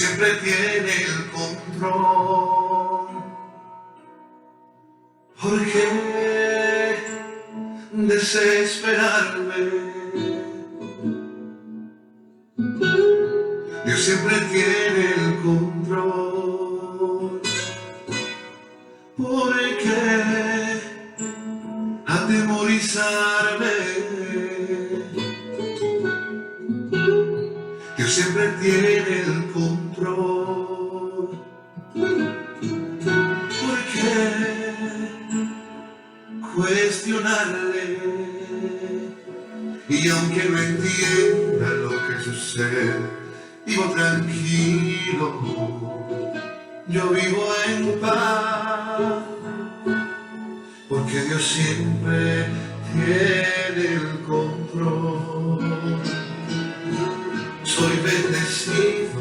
siempre tiene el control. ¿Por qué desesperarme? Dios siempre tiene el control. ¿Por qué atemorizarme? Dios siempre tiene el control. ¿Por qué cuestionarle? Y aunque no entienda lo que sucede, vivo tranquilo, yo vivo en paz, porque Dios siempre tiene el control. Soy bendecido,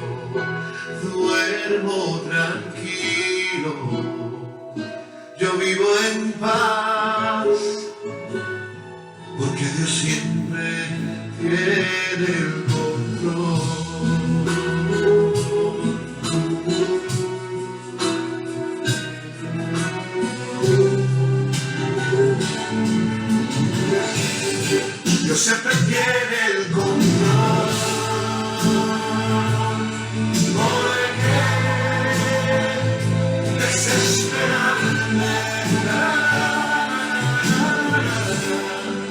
duermo tranquilo, yo vivo en paz, porque Dios siempre tiene el control. Dios siempre tiene el control. ¿Por qué desesperarme?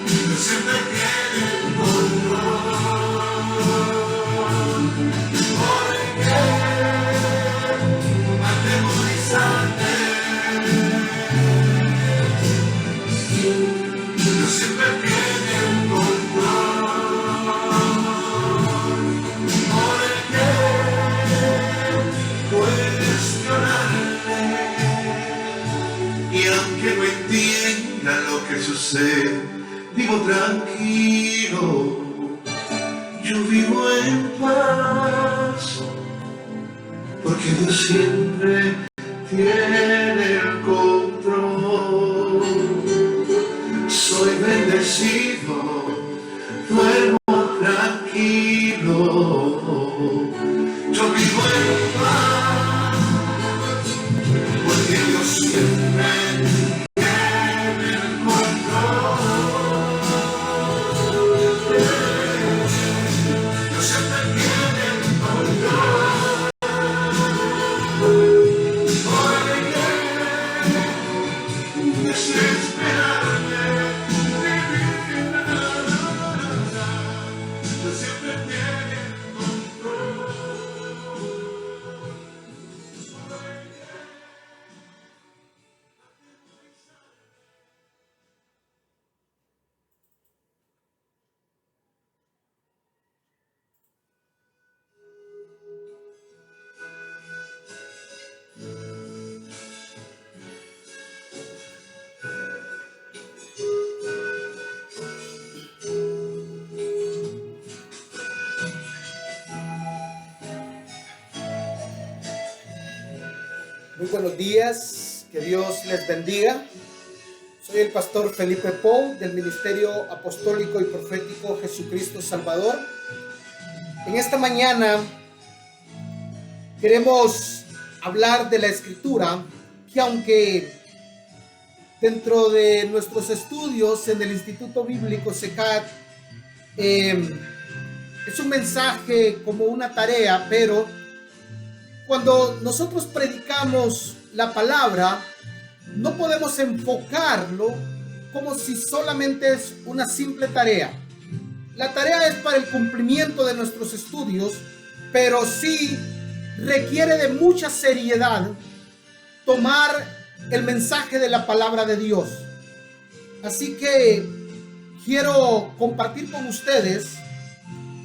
Dios siempre tiene el control. ¿Por qué atemorizarme? Dios siempre tiene el control. ¿Por qué cuestionarme? Y aunque no entienda lo que sucede, vivo tranquilo, yo vivo en paz, porque Dios siempre tiene el control. Soy bendecido, duermo tranquilo, yo vivo en paz, porque Dios siempre tiene el control. Dios siempre tiene el control. ¿Por qué desesperarme? Dios siempre tiene el control. Muy buenos días, que Dios les bendiga. Soy el pastor Felipe Pou del Ministerio Apostólico y Profético Jesucristo Salvador. En esta mañana queremos hablar de la Escritura, que aunque dentro de nuestros estudios en el Instituto Bíblico SECAT es un mensaje como una tarea, pero cuando nosotros predicamos la palabra, no podemos enfocarlo como si solamente es una simple tarea. La tarea es para el cumplimiento de nuestros estudios, pero sí requiere de mucha seriedad tomar el mensaje de la palabra de Dios. Así que quiero compartir con ustedes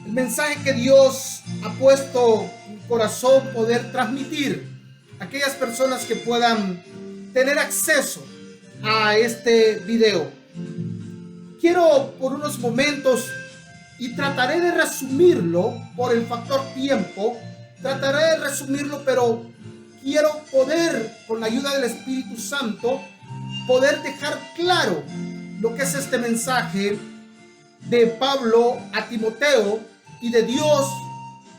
el mensaje que Dios ha puesto en mi corazón poder transmitir a aquellas personas que puedan tener acceso a este video. Quiero por unos momentos, y trataré de resumirlo por el factor tiempo, pero quiero poder, con la ayuda del Espíritu Santo, poder dejar claro lo que es este mensaje de Pablo a Timoteo y de Dios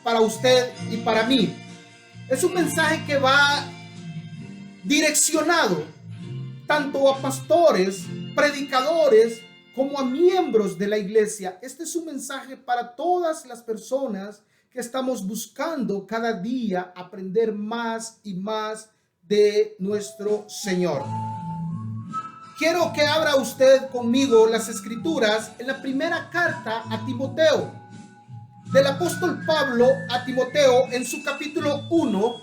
para usted y para mí. Es un mensaje que va direccionado tanto a pastores, predicadores, como a miembros de la iglesia. Este es un mensaje para todas las personas que estamos buscando cada día aprender más y más de nuestro Señor. Quiero que abra usted conmigo las escrituras en la primera carta a Timoteo, del apóstol Pablo a Timoteo, en su capítulo 1.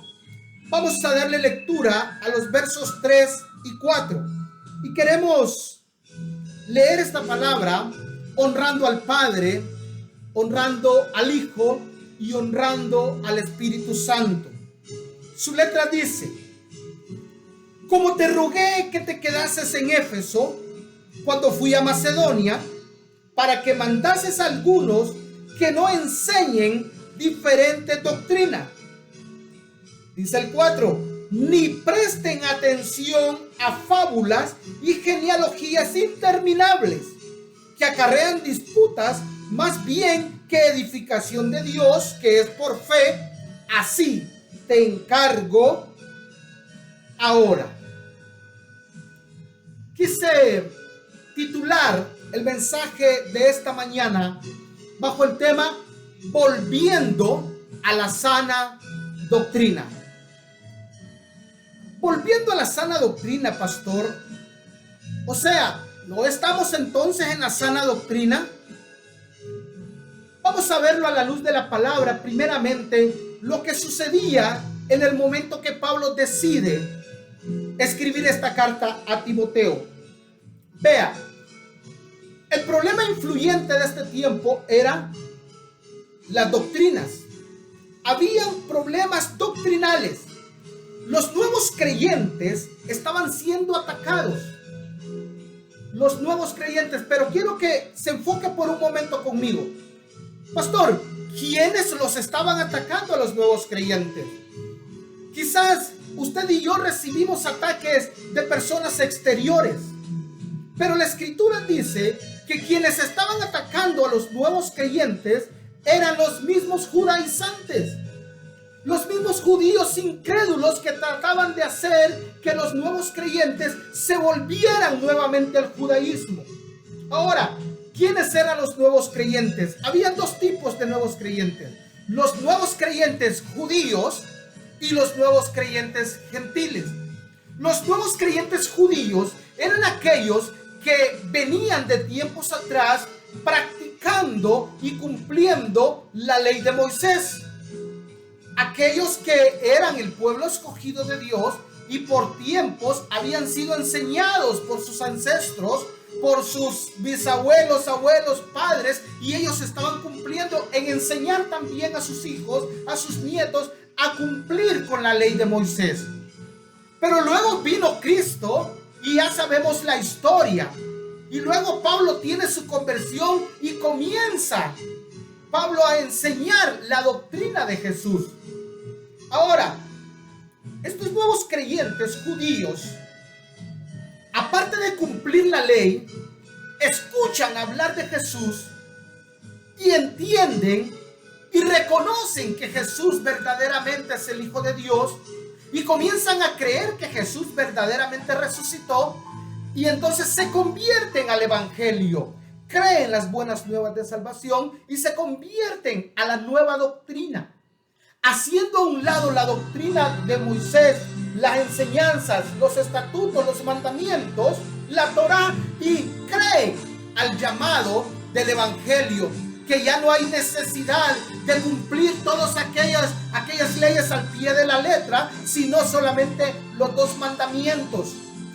Vamos a darle lectura a los versos 3 y 4. Y queremos leer esta palabra honrando al Padre, honrando al Hijo y honrando al Espíritu Santo. Su letra dice: como te rogué que te quedases en Éfeso cuando fui a Macedonia, para que mandases a algunos que no enseñen diferente doctrina. Dice el 4: ni presten atención a fábulas y genealogías interminables que acarrean disputas, más bien que edificación de Dios, que es por fe. Así te encargo ahora. Quise titular el mensaje de esta mañana bajo el tema volviendo a la sana doctrina. Volviendo a la sana doctrina, pastor. O sea, ¿no estamos entonces en la sana doctrina? Vamos a verlo a la luz de la palabra. Primeramente, lo que sucedía en el momento que Pablo decide escribir esta carta a Timoteo. Vea, el problema influyente de este tiempo era las doctrinas. Habían problemas doctrinales. Los nuevos creyentes estaban siendo atacados. Los nuevos creyentes, pero quiero que se enfoque por un momento conmigo. Pastor, ¿quiénes los estaban atacando a los nuevos creyentes? Quizás usted y yo recibimos ataques de personas exteriores, pero la escritura dice que quienes estaban atacando a los nuevos creyentes eran los mismos judaizantes, los mismos judíos incrédulos que trataban de hacer que los nuevos creyentes se volvieran nuevamente al judaísmo. Ahora, ¿quiénes eran los nuevos creyentes? Había dos tipos de nuevos creyentes: los nuevos creyentes judíos y los nuevos creyentes gentiles. Los nuevos creyentes judíos eran aquellos que venían de tiempos atrás practicando y cumpliendo la ley de Moisés. Aquellos que eran el pueblo escogido de Dios y por tiempos habían sido enseñados por sus ancestros, por sus bisabuelos, abuelos, padres, y ellos estaban cumpliendo en enseñar también a sus hijos, a sus nietos, a cumplir con la ley de Moisés. Pero luego vino Cristo y ya sabemos la historia. Y luego Pablo tiene su conversión y comienza Pablo a enseñar la doctrina de Jesús. Ahora, estos nuevos creyentes judíos, aparte de cumplir la ley, escuchan hablar de Jesús y entienden y reconocen que Jesús verdaderamente es el Hijo de Dios y comienzan a creer que Jesús verdaderamente resucitó, y entonces se convierten al Evangelio, creen las buenas nuevas de salvación y se convierten a la nueva doctrina, haciendo a un lado la doctrina de Moisés, las enseñanzas, los estatutos, los mandamientos, la Torá, y creen al llamado del Evangelio, que ya no hay necesidad de cumplir todas aquellas leyes al pie de la letra, sino solamente los 2 mandamientos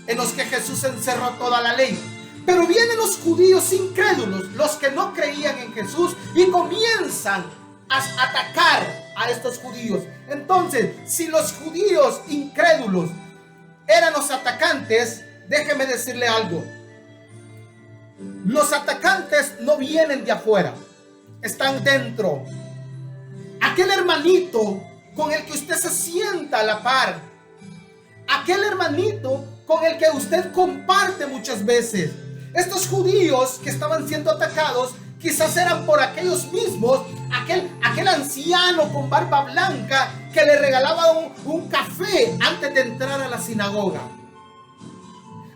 en los que Jesús encerró toda la ley. Pero vienen los judíos incrédulos, los que no creían en Jesús, y comienzan a atacar a estos judíos. Entonces, si los judíos incrédulos eran los atacantes, déjeme decirle algo: los atacantes no vienen de afuera, están dentro. Aquel hermanito con el que usted se sienta a la par, aquel hermanito con el que usted comparte muchas veces. Estos judíos que estaban siendo atacados quizás eran por aquellos mismos a aquel anciano con barba blanca que le regalaba un café antes de entrar a la sinagoga.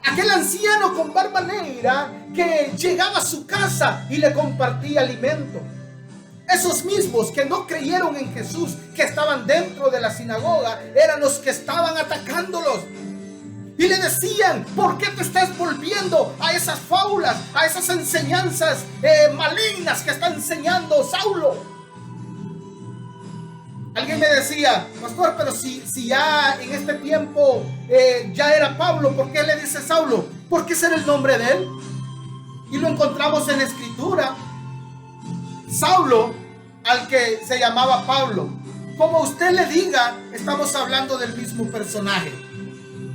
Aquel anciano con barba negra que llegaba a su casa y le compartía alimento. Esos mismos que no creyeron en Jesús, que estaban dentro de la sinagoga, eran los que estaban atacándolos. Y le decían: ¿por qué te estás volviendo a esas fábulas, a esas enseñanzas malignas que está enseñando Saulo? Alguien me decía: pastor, pero si ya en este tiempo ya era Pablo, ¿por qué le dice Saulo? Porque ese era el nombre de él. Y lo encontramos en la escritura. Saulo, al que se llamaba Pablo. Como usted le diga, estamos hablando del mismo personaje.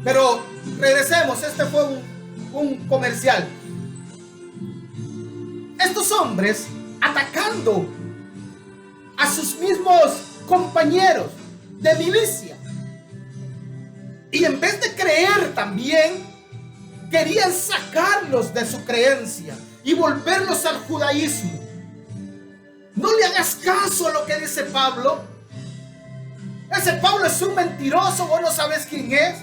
Pero regresemos, este fue un comercial. Estos hombres atacando a sus mismos compañeros de milicia. Y en vez de creer también, querían sacarlos de su creencia y volverlos al judaísmo. No le hagas caso a lo que dice Pablo. Ese Pablo es un mentiroso, vos no sabes quién es.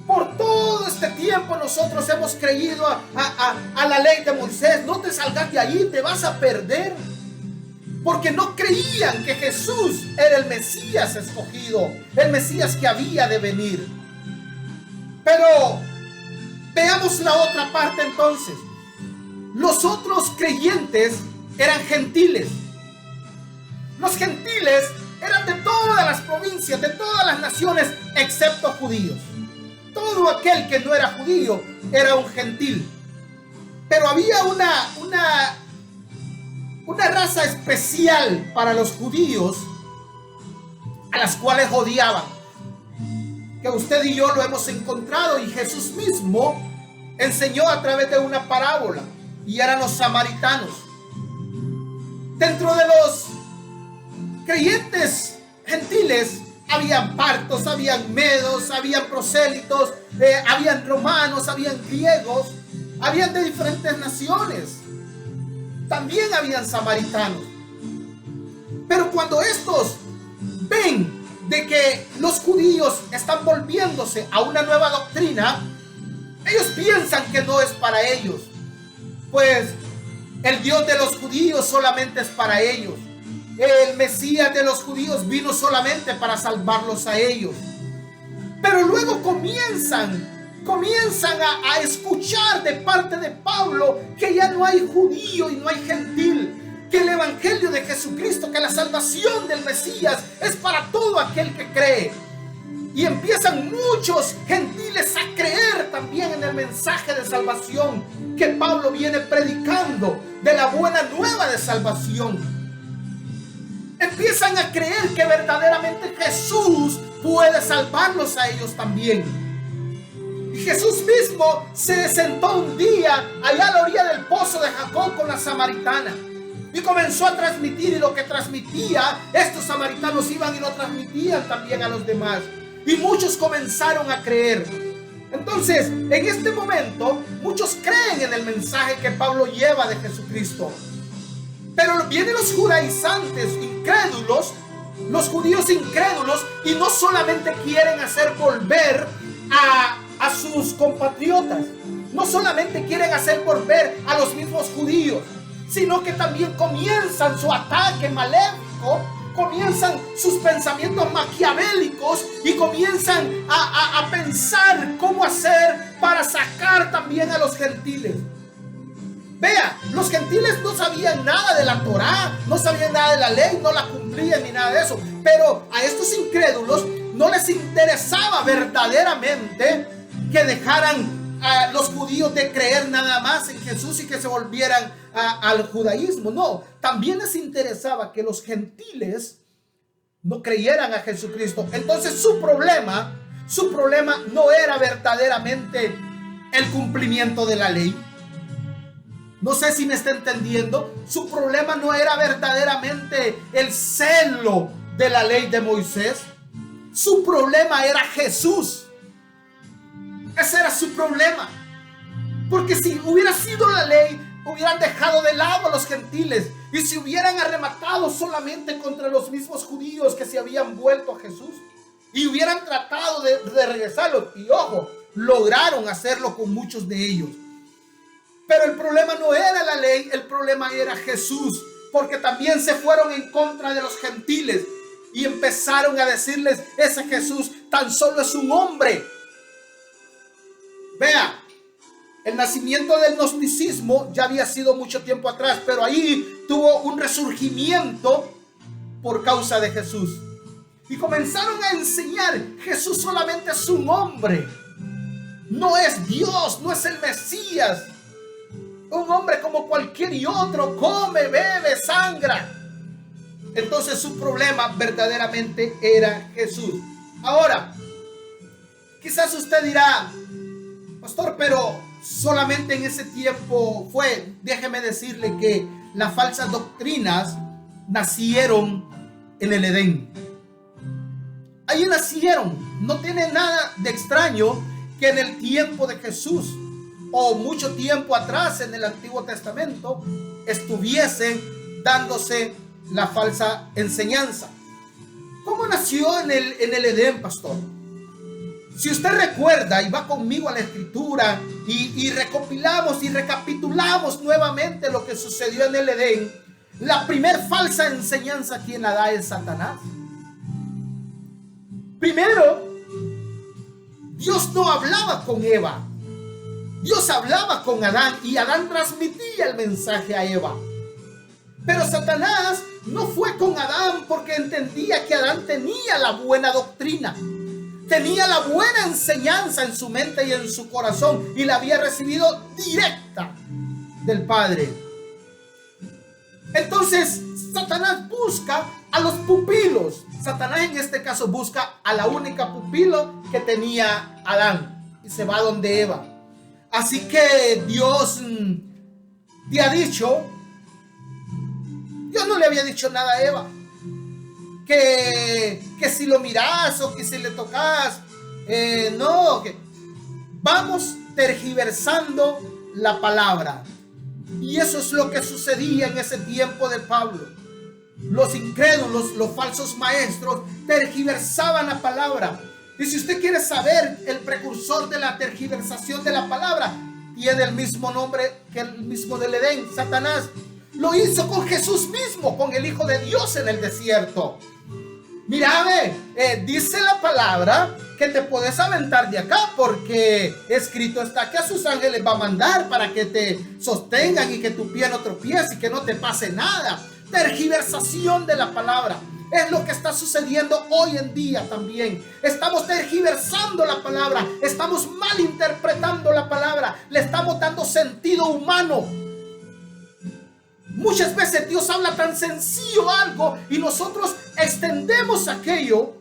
Por todo este tiempo nosotros hemos creído a la ley de Moisés. No te salgas de ahí, te vas a perder. Porque no creían que Jesús era el Mesías escogido, el Mesías que había de venir. Pero veamos la otra parte entonces. Los otros creyentes eran gentiles. Los gentiles eran de todas las provincias, de todas las naciones, excepto judíos. Todo aquel que no era judío era un gentil. Pero había una raza especial para los judíos, a las cuales odiaban, que usted y yo lo hemos encontrado, y Jesús mismo enseñó a través de una parábola, y eran los samaritanos. Dentro de los creyentes gentiles habían partos, habían medos, habían prosélitos, habían romanos, habían griegos, habían de diferentes naciones. También habían samaritanos. Pero cuando estos ven de que los judíos están volviéndose a una nueva doctrina, ellos piensan que no es para ellos, pues el Dios de los judíos solamente es para ellos. El Mesías de los judíos vino solamente para salvarlos a ellos. Pero luego comienzan a escuchar de parte de Pablo que ya no hay judío y no hay gentil, que el evangelio de Jesucristo, que la salvación del Mesías es para todo aquel que cree. Y empiezan muchos gentiles a creer también en el mensaje de salvación que Pablo viene predicando, de la buena nueva de salvación. Empiezan a creer que verdaderamente Jesús puede salvarlos a ellos también. Y Jesús mismo se sentó un día allá a la orilla del pozo de Jacob con la samaritana y comenzó a transmitir, y lo que transmitía, estos samaritanos iban y lo transmitían también a los demás, y muchos comenzaron a creer. Entonces, en este momento, muchos creen en el mensaje que Pablo lleva de Jesucristo. Pero vienen los judaizantes incrédulos, los judíos incrédulos, y no solamente quieren hacer volver a sus compatriotas, no solamente quieren hacer volver a los mismos judíos, sino que también comienzan su ataque maléfico, comienzan sus pensamientos maquiavélicos y comienzan a pensar cómo hacer para sacar también a los gentiles. Vea, los gentiles no sabían nada de la Torá, no sabían nada de la ley, no la cumplían ni nada de eso. Pero a estos incrédulos no les interesaba verdaderamente que dejaran a los judíos de creer nada más en Jesús y que se volvieran al judaísmo. No, también les interesaba que los gentiles no creyeran a Jesucristo. Entonces su problema no era verdaderamente el cumplimiento de la ley. No sé si me está entendiendo. Su problema no era verdaderamente el celo de la ley de Moisés. Su problema era Jesús. Ese era su problema. Porque si hubiera sido la ley, hubieran dejado de lado a los gentiles y se hubieran arrematado solamente contra los mismos judíos que se habían vuelto a Jesús y hubieran tratado de regresarlos, y ojo, lograron hacerlo con muchos de ellos. Pero el problema no era la ley, el problema era Jesús, porque también se fueron en contra de los gentiles y empezaron a decirles: ese Jesús tan solo es un hombre. Vea, el nacimiento del gnosticismo ya había sido mucho tiempo atrás, pero ahí tuvo un resurgimiento por causa de Jesús. Y comenzaron a enseñar: Jesús solamente es un hombre, no es Dios, no es el Mesías. Un hombre como cualquier otro, come, bebe, sangra. Entonces su problema verdaderamente era Jesús. Ahora, quizás usted dirá: pastor, pero solamente en ese tiempo fue. Déjeme decirle que las falsas doctrinas nacieron en el Edén. Ahí nacieron. No tiene nada de extraño que en el tiempo de Jesús o mucho tiempo atrás en el Antiguo Testamento estuviesen dándose la falsa enseñanza. ¿Cómo nació en el Edén, pastor? Si usted recuerda y va conmigo a la Escritura y recopilamos y recapitulamos nuevamente lo que sucedió en el Edén, la primer falsa enseñanza, ¿quién la da? Es Satanás. Primero, Dios no hablaba con Eva. Dios hablaba con Adán y Adán transmitía el mensaje a Eva. Pero Satanás no fue con Adán porque entendía que Adán tenía la buena doctrina, tenía la buena enseñanza en su mente y en su corazón, y la había recibido directa del Padre. Entonces Satanás busca a los pupilos. Satanás en este caso busca a la única pupilo que tenía Adán y se va donde Eva. Así que Dios te ha dicho, Dios no le había dicho nada a Eva, que si lo miras o que si le tocas, no, que vamos tergiversando la palabra. Y eso es lo que sucedía en ese tiempo de Pablo. Los incrédulos, los falsos maestros, tergiversaban la palabra. Y si usted quiere saber el precursor de la tergiversación de la palabra, tiene el mismo nombre que el mismo del Edén, Satanás. Lo hizo con Jesús mismo, con el Hijo de Dios en el desierto. Mira, dice la palabra que te puedes aventar de acá, porque escrito está que a sus ángeles va a mandar para que te sostengan y que tu pie no tropiece y que no te pase nada. Tergiversación de la palabra. Es lo que está sucediendo hoy en día también. Estamos tergiversando la palabra, estamos malinterpretando la palabra, le estamos dando sentido humano. Muchas veces Dios habla tan sencillo algo y nosotros extendemos aquello,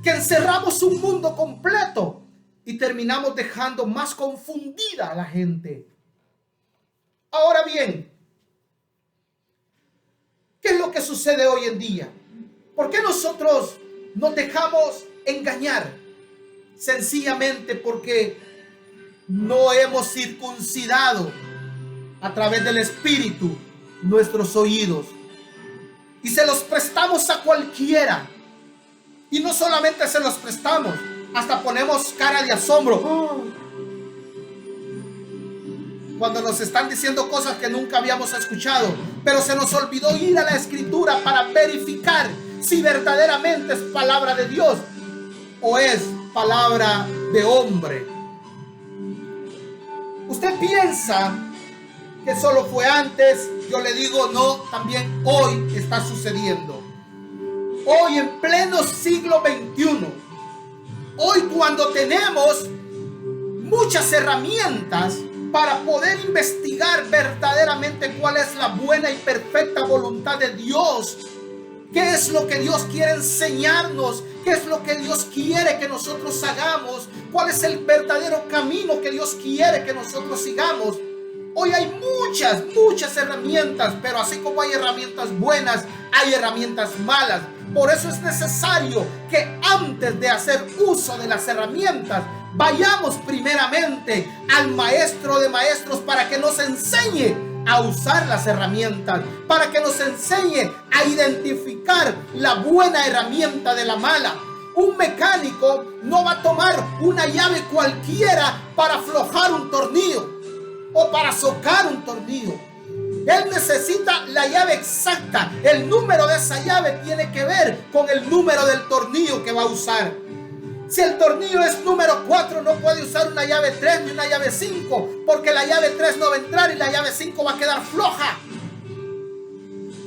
que encerramos un mundo completo y terminamos dejando más confundida a la gente. Ahora bien, ¿qué es lo que sucede hoy en día? ¿Por qué nosotros nos dejamos engañar? Sencillamente porque no hemos circuncidado a través del Espíritu nuestros oídos y se los prestamos a cualquiera. Y no solamente se los prestamos, hasta ponemos cara de asombro cuando nos están diciendo cosas que nunca habíamos escuchado. Pero se nos olvidó ir a la Escritura para verificar si verdaderamente es palabra de Dios o es palabra de hombre. Usted piensa que solo fue antes. Yo le digo no, también hoy está sucediendo. Hoy en pleno siglo XXI, hoy cuando tenemos muchas herramientas para poder investigar verdaderamente cuál es la buena y perfecta voluntad de Dios, qué es lo que Dios quiere enseñarnos, qué es lo que Dios quiere que nosotros hagamos, cuál es el verdadero camino que Dios quiere que nosotros sigamos. Hoy hay muchas herramientas, pero así como hay herramientas buenas, hay herramientas malas. Por eso es necesario que antes de hacer uso de las herramientas, vayamos primeramente al maestro de maestros para que nos enseñe a usar las herramientas, para que nos enseñe a identificar la buena herramienta de la mala. Un mecánico no va a tomar una llave cualquiera para aflojar un tornillo o para socar un tornillo. Él necesita la llave exacta. El número de esa llave tiene que ver con el número del tornillo que va a usar. Si el tornillo es número 4, no puede usar una llave 3 ni una llave 5, porque la llave 3 no va a entrar y la llave 5 va a quedar floja.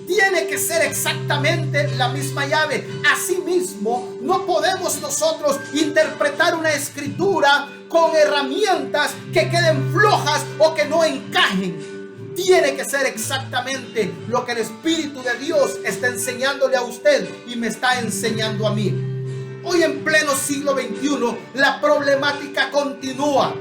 Tiene que ser exactamente la misma llave. Asimismo, no podemos nosotros interpretar una escritura con herramientas que queden flojas o que no encajen. Tiene que ser exactamente lo que el Espíritu de Dios está enseñándole a usted y me está enseñando a mí. Hoy en pleno siglo XXI, la problemática continúa.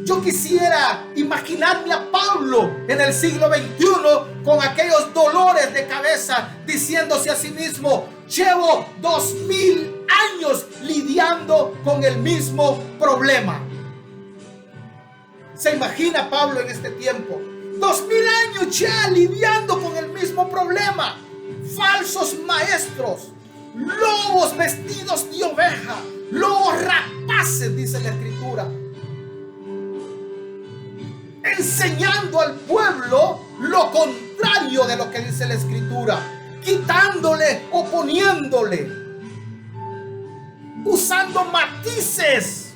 Yo quisiera imaginarme a Pablo en el siglo XXI con aquellos dolores de cabeza, diciéndose a sí mismo: llevo 2000 años lidiando con el mismo problema. ¿Se imagina Pablo en este tiempo? 2000 años ya lidiando con el mismo problema. Falsos maestros, lobos vestidos de oveja, lobos rapaces, dice la Escritura, enseñando al pueblo lo contrario de lo que dice la Escritura, quitándole, oponiéndole, usando matices.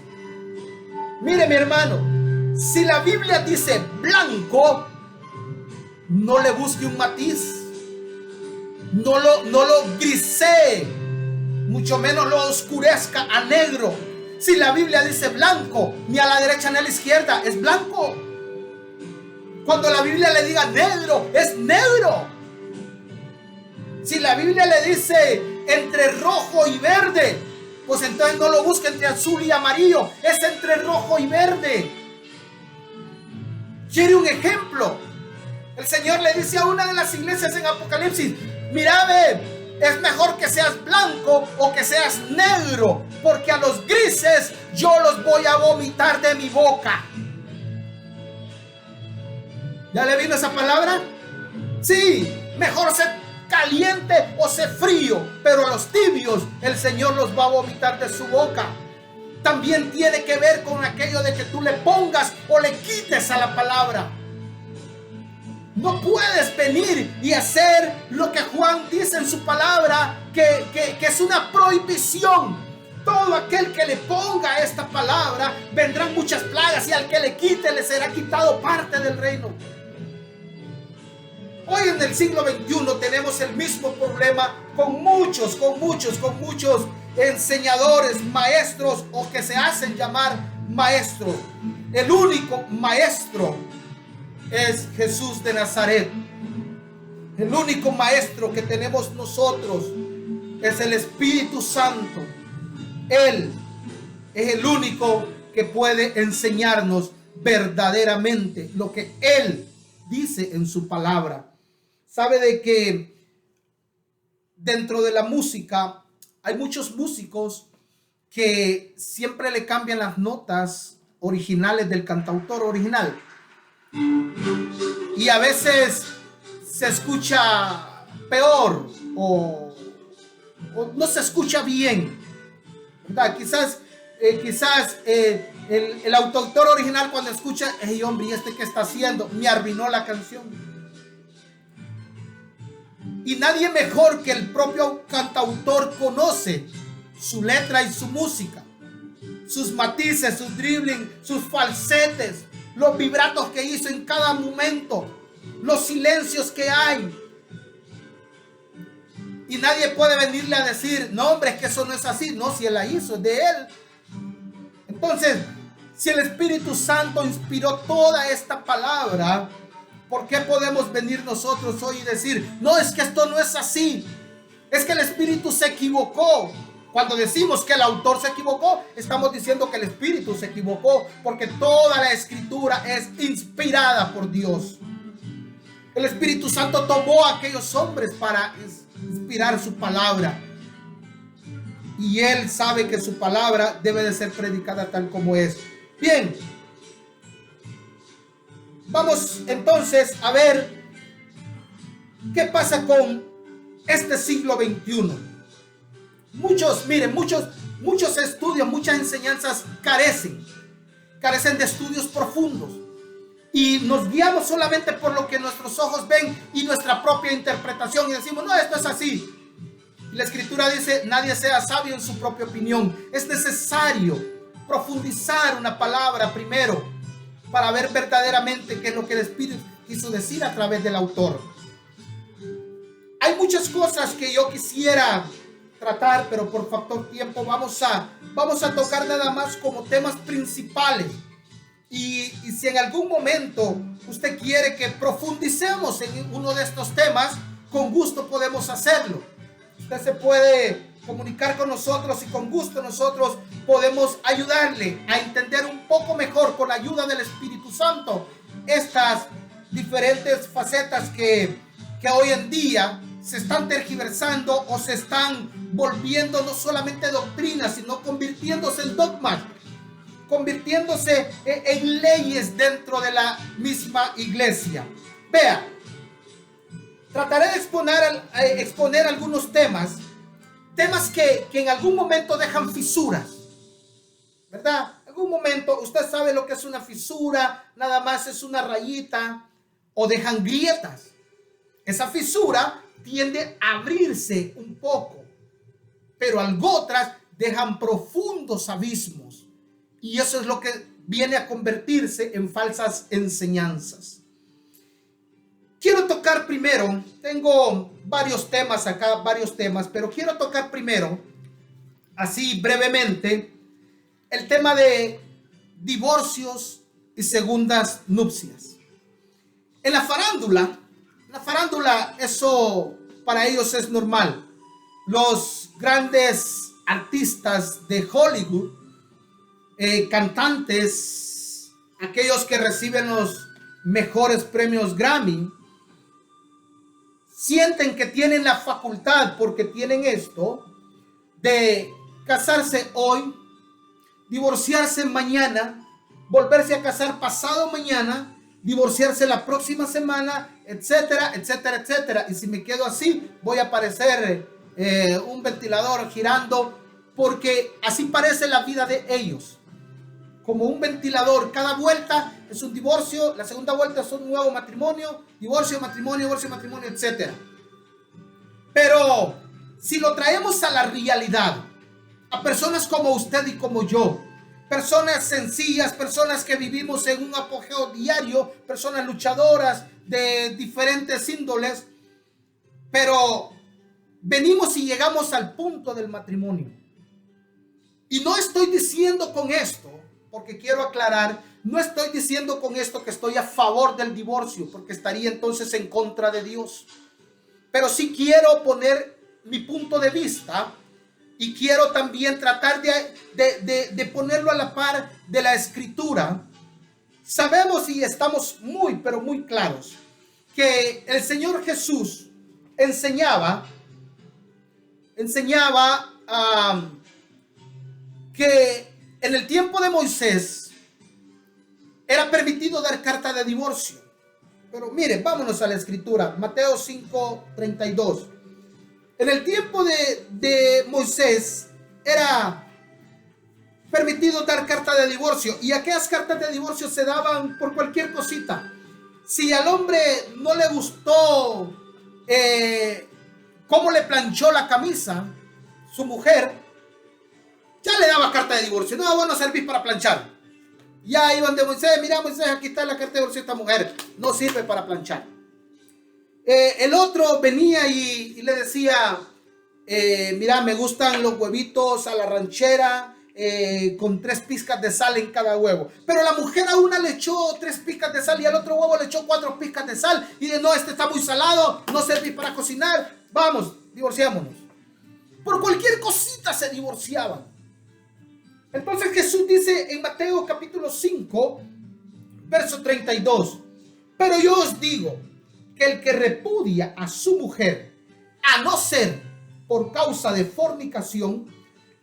Mire, mi hermano, si la Biblia dice blanco, no le busque un matiz. No lo grisee, mucho menos lo oscurezca a negro. Si la Biblia dice blanco, ni a la derecha ni a la izquierda, es blanco. Cuando la Biblia le diga negro, es negro. Si la Biblia le dice entre rojo y verde, pues entonces no lo busque entre azul y amarillo, es entre rojo y verde. ¿Quiere un ejemplo? El Señor le dice a una de las iglesias en Apocalipsis: mira, ve, es mejor que seas blanco o que seas negro, porque a los grises yo los voy a vomitar de mi boca. ¿Ya le vino esa palabra? Sí, mejor ser caliente o ser frío, pero a los tibios el Señor los va a vomitar de su boca. También tiene que ver con aquello de que tú le pongas o le quites a la palabra. No puedes venir y hacer lo que Juan dice en su palabra, que es una prohibición. Todo aquel que le ponga esta palabra, vendrán muchas plagas, y al que le quite le será quitado parte del reino. Hoy en el siglo XXI tenemos el mismo problema con muchos enseñadores, maestros, o que se hacen llamar maestros. El único maestro es Jesús de Nazaret. El único maestro que tenemos nosotros es el Espíritu Santo. Él es el único que puede enseñarnos verdaderamente lo que Él dice en su palabra. Sabe de que dentro de la música hay muchos músicos que siempre le cambian las notas originales del cantautor original. Y a veces se escucha peor o no se escucha bien, ¿verdad? Quizás el autor original, cuando escucha: hey, hombre, ¿y este qué está haciendo? Me arruinó la canción. Y nadie mejor que el propio cantautor conoce su letra y su música, sus matices, sus dribbling, sus falsetes, los vibratos que hizo en cada momento, los silencios que hay. Y nadie puede venirle a decir: no, hombre, es que eso no es así. No, si Él la hizo, es de Él. Entonces, si el Espíritu Santo inspiró toda esta palabra, ¿por qué podemos venir nosotros hoy y decir: no, es que esto no es así? Es que el Espíritu se equivocó. Cuando decimos que el autor se equivocó, estamos diciendo que el Espíritu se equivocó, porque toda la Escritura es inspirada por Dios. El Espíritu Santo tomó a aquellos hombres para inspirar su palabra. y Él sabe que su palabra debe de ser predicada tal como es. Bien, vamos entonces a ver qué pasa con este siglo XXI. Muchos estudios, muchas enseñanzas carecen de estudios profundos. Y nos guiamos solamente por lo que nuestros ojos ven y nuestra propia interpretación. Y decimos, no, esto es así. La Escritura dice, nadie sea sabio en su propia opinión. Es necesario profundizar una palabra primero para ver verdaderamente qué es lo que el Espíritu quiso decir a través del autor. Hay muchas cosas que yo quisiera tratar, pero por factor tiempo vamos a tocar nada más como temas principales. Y si en algún momento usted quiere que profundicemos en uno de estos temas, con gusto podemos hacerlo. Usted se puede comunicar con nosotros y con gusto nosotros podemos ayudarle a entender un poco mejor, con la ayuda del Espíritu Santo, estas diferentes facetas que hoy en día se están tergiversando o se están volviendo no solamente doctrinas, sino convirtiéndose en dogmas, convirtiéndose en leyes dentro de la misma iglesia. Vea, trataré de exponer algunos temas que en algún momento dejan fisuras, ¿verdad? En algún momento usted sabe lo que es una fisura, nada más es una rayita, o dejan grietas. Esa fisura tiende a abrirse un poco, pero algo otras dejan profundos abismos. Y eso es lo que viene a convertirse en falsas enseñanzas. Quiero tocar primero, tengo varios temas acá, pero quiero tocar primero, así brevemente, el tema de divorcios y segundas nupcias. En la farándula, eso para ellos es normal. Los grandes artistas de Hollywood, cantantes, aquellos que reciben los mejores premios Grammy, sienten que tienen la facultad, porque tienen esto, de casarse hoy, divorciarse mañana, volverse a casar pasado mañana, divorciarse la próxima semana, etcétera, etcétera, etcétera. Y si me quedo así, voy a parecer un ventilador girando, porque así parece la vida de ellos. Como un ventilador, cada vuelta es un divorcio, la segunda vuelta es un nuevo matrimonio, divorcio, matrimonio, etcétera. Pero si lo traemos a la realidad, a personas como usted y como yo, personas sencillas, personas que vivimos en un apogeo diario, personas luchadoras de diferentes índoles, pero venimos y llegamos al punto del matrimonio. Y no estoy diciendo con esto, porque quiero aclarar, no estoy diciendo con esto que estoy a favor del divorcio, porque estaría entonces en contra de Dios. Pero sí quiero poner mi punto de vista y quiero también tratar de ponerlo a la par de la Escritura. Sabemos y estamos muy, pero muy claros que el Señor Jesús enseñaba que en el tiempo de Moisés era permitido dar carta de divorcio. Pero mire, vámonos a la Escritura, Mateo 5:32. En el tiempo de Moisés era permitido dar carta de divorcio, y aquellas cartas de divorcio se daban por cualquier cosita. Si al hombre no le gustó cómo le planchó la camisa su mujer, ya le daba carta de divorcio. No, vos no servís para planchar. Ya iban de Moisés, mira Moisés, aquí está la carta de divorcio de esta mujer, no sirve para planchar. El otro venía y le decía, mira, me gustan los huevitos a la ranchera, con 3 pizcas de sal en cada huevo. Pero la mujer a una le echó 3 pizcas de sal y al otro huevo le echó 4 pizcas de sal. Y de no, este está muy salado, no servís para cocinar, vamos, divorciámonos. Por cualquier cosita se divorciaban. Entonces Jesús dice en Mateo capítulo 5, verso 32, pero yo os digo que el que repudia a su mujer, a no ser por causa de fornicación,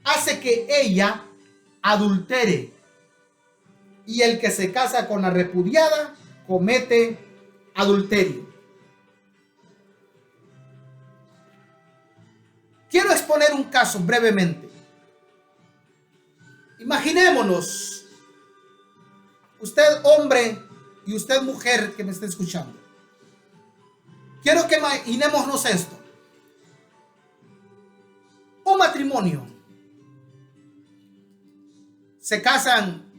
hace que ella adultere. Y el que se casa con la repudiada comete adulterio. Quiero exponer un caso brevemente. Imaginémonos, usted hombre y usted mujer que me está escuchando. Quiero que imaginémonos esto. Un matrimonio. Se casan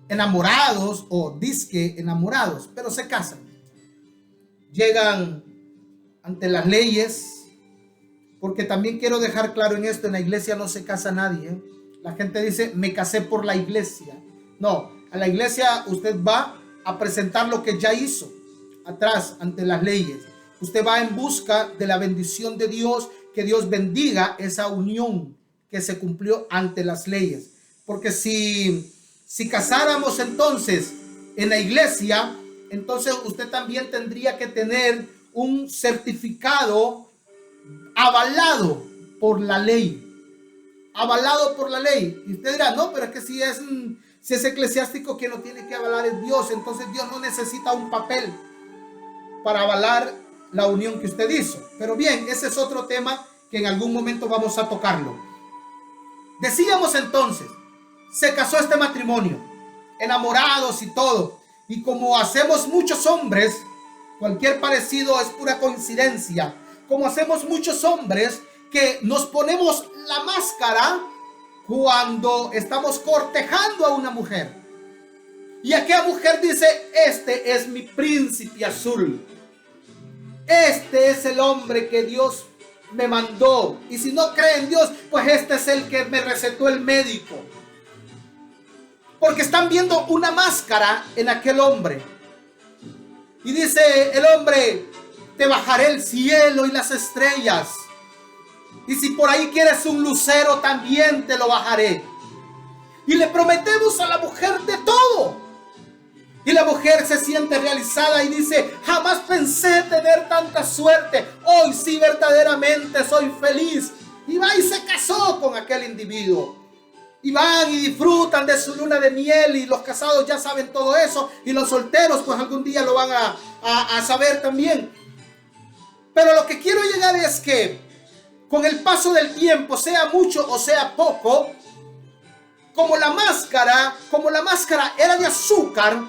enamorados o disque enamorados, pero se casan. Llegan ante las leyes. Porque también quiero dejar claro en esto, en la iglesia no se casa nadie, ¿eh? La gente dice, me casé por la iglesia. No, a la iglesia usted va a presentar lo que ya hizo atrás ante las leyes. Usted va en busca de la bendición de Dios, que Dios bendiga esa unión que se cumplió ante las leyes. Porque si casáramos entonces en la iglesia, entonces usted también tendría que tener un certificado avalado por la ley. Avalado por la ley. Y usted dirá, no, pero es que si es eclesiástico, quien lo tiene que avalar es Dios. Entonces Dios no necesita un papel para avalar la unión que usted hizo. Pero bien, ese es otro tema que en algún momento vamos a tocarlo. Decíamos entonces, se casó este matrimonio, enamorados y todo. Y como hacemos muchos hombres, cualquier parecido es pura coincidencia. Como hacemos muchos hombres que nos ponemos la máscara cuando estamos cortejando a una mujer. Y aquella mujer dice, este es mi príncipe azul. Este es el hombre que Dios me mandó. Y si no cree en Dios, pues este es el que me recetó el médico. Porque están viendo una máscara en aquel hombre. Y dice el hombre, te bajaré el cielo y las estrellas. Y si por ahí quieres un lucero, también te lo bajaré. Y le prometemos a la mujer de todo. Y la mujer se siente realizada y dice, jamás pensé tener tanta suerte. Hoy sí verdaderamente soy feliz. Y va y se casó con aquel individuo. Y van y disfrutan de su luna de miel. Y los casados ya saben todo eso. Y los solteros pues algún día lo van a saber también. Pero lo que quiero llegar es que con el paso del tiempo, sea mucho o sea poco, como la máscara era de azúcar,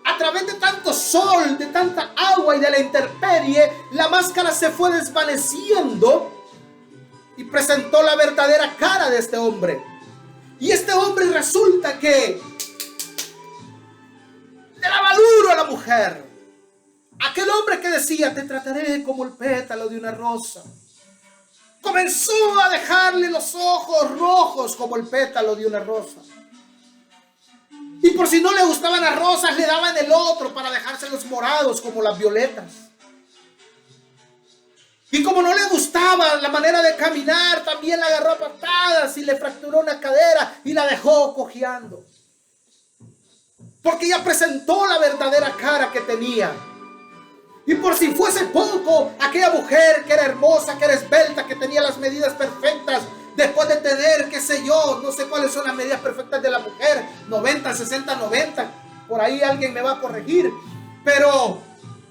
a través de tanto sol, de tanta agua y de la intemperie, la máscara se fue desvaneciendo y presentó la verdadera cara de este hombre. Y este hombre resulta que le daba duro a la mujer. Aquel hombre que decía, te trataré como el pétalo de una rosa, comenzó a dejarle los ojos rojos como el pétalo de una rosa. Y por si no le gustaban las rosas, le daban el otro para dejárselos morados como las violetas. Y como no le gustaba la manera de caminar, también la agarró a patadas y le fracturó una cadera y la dejó cojeando. Porque ella presentó la verdadera cara que tenía. Y por si fuese poco, aquella mujer que era hermosa, que era esbelta, que tenía las medidas perfectas, después de tener, qué sé yo, no sé cuáles son las medidas perfectas de la mujer, 90, 60, 90, por ahí alguien me va a corregir, pero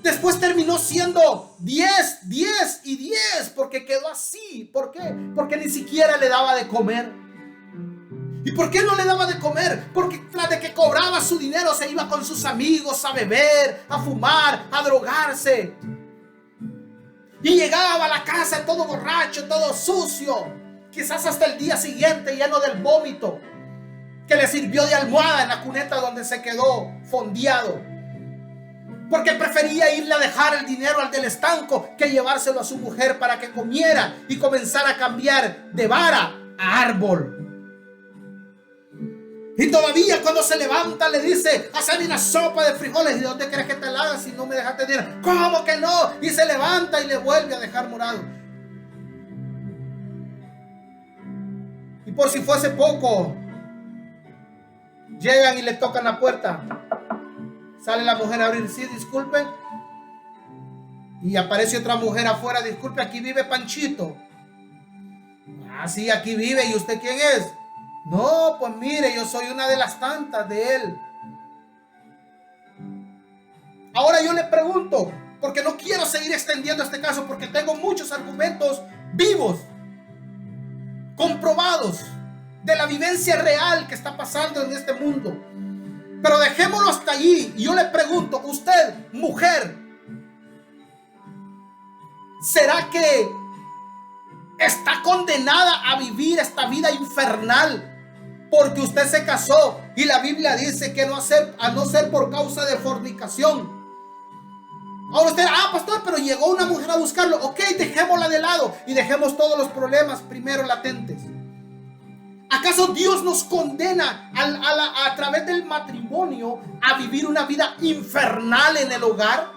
después terminó siendo 10, 10 y 10, porque quedó así. ¿Por qué? Porque ni siquiera le daba de comer. ¿Y por qué no le daba de comer? Porque tras de que cobraba su dinero se iba con sus amigos a beber, a fumar, a drogarse. Y llegaba a la casa todo borracho, todo sucio. Quizás hasta el día siguiente lleno del vómito que le sirvió de almohada en la cuneta donde se quedó fondeado. Porque prefería irle a dejar el dinero al del estanco que llevárselo a su mujer para que comiera y comenzara a cambiar de vara a árbol. Y todavía cuando se levanta le dice, hazme una sopa de frijoles. ¿Y de dónde crees que te la hagas si no me dejaste dinero? ¿Cómo que no? Y se levanta y le vuelve a dejar morado. Y por si fuese poco, llegan y le tocan la puerta. Sale la mujer a abrir, sí, disculpen. Y aparece otra mujer afuera, disculpe, aquí vive Panchito. sí, aquí vive. ¿Y usted quién es? No, pues mire, yo soy una de las tantas de él. Ahora yo le pregunto, porque no quiero seguir extendiendo este caso, porque tengo muchos argumentos vivos, comprobados, de la vivencia real que está pasando en este mundo. Pero dejémoslo hasta allí. Y yo le pregunto, usted, mujer, ¿será que está condenada a vivir esta vida infernal porque usted se casó y la Biblia dice que a no ser por causa de fornicación? Ahora usted, pastor, pero llegó una mujer a buscarlo. Ok, dejémosla de lado y dejemos todos los problemas primero latentes. ¿Acaso Dios nos condena a través del matrimonio a vivir una vida infernal en el hogar?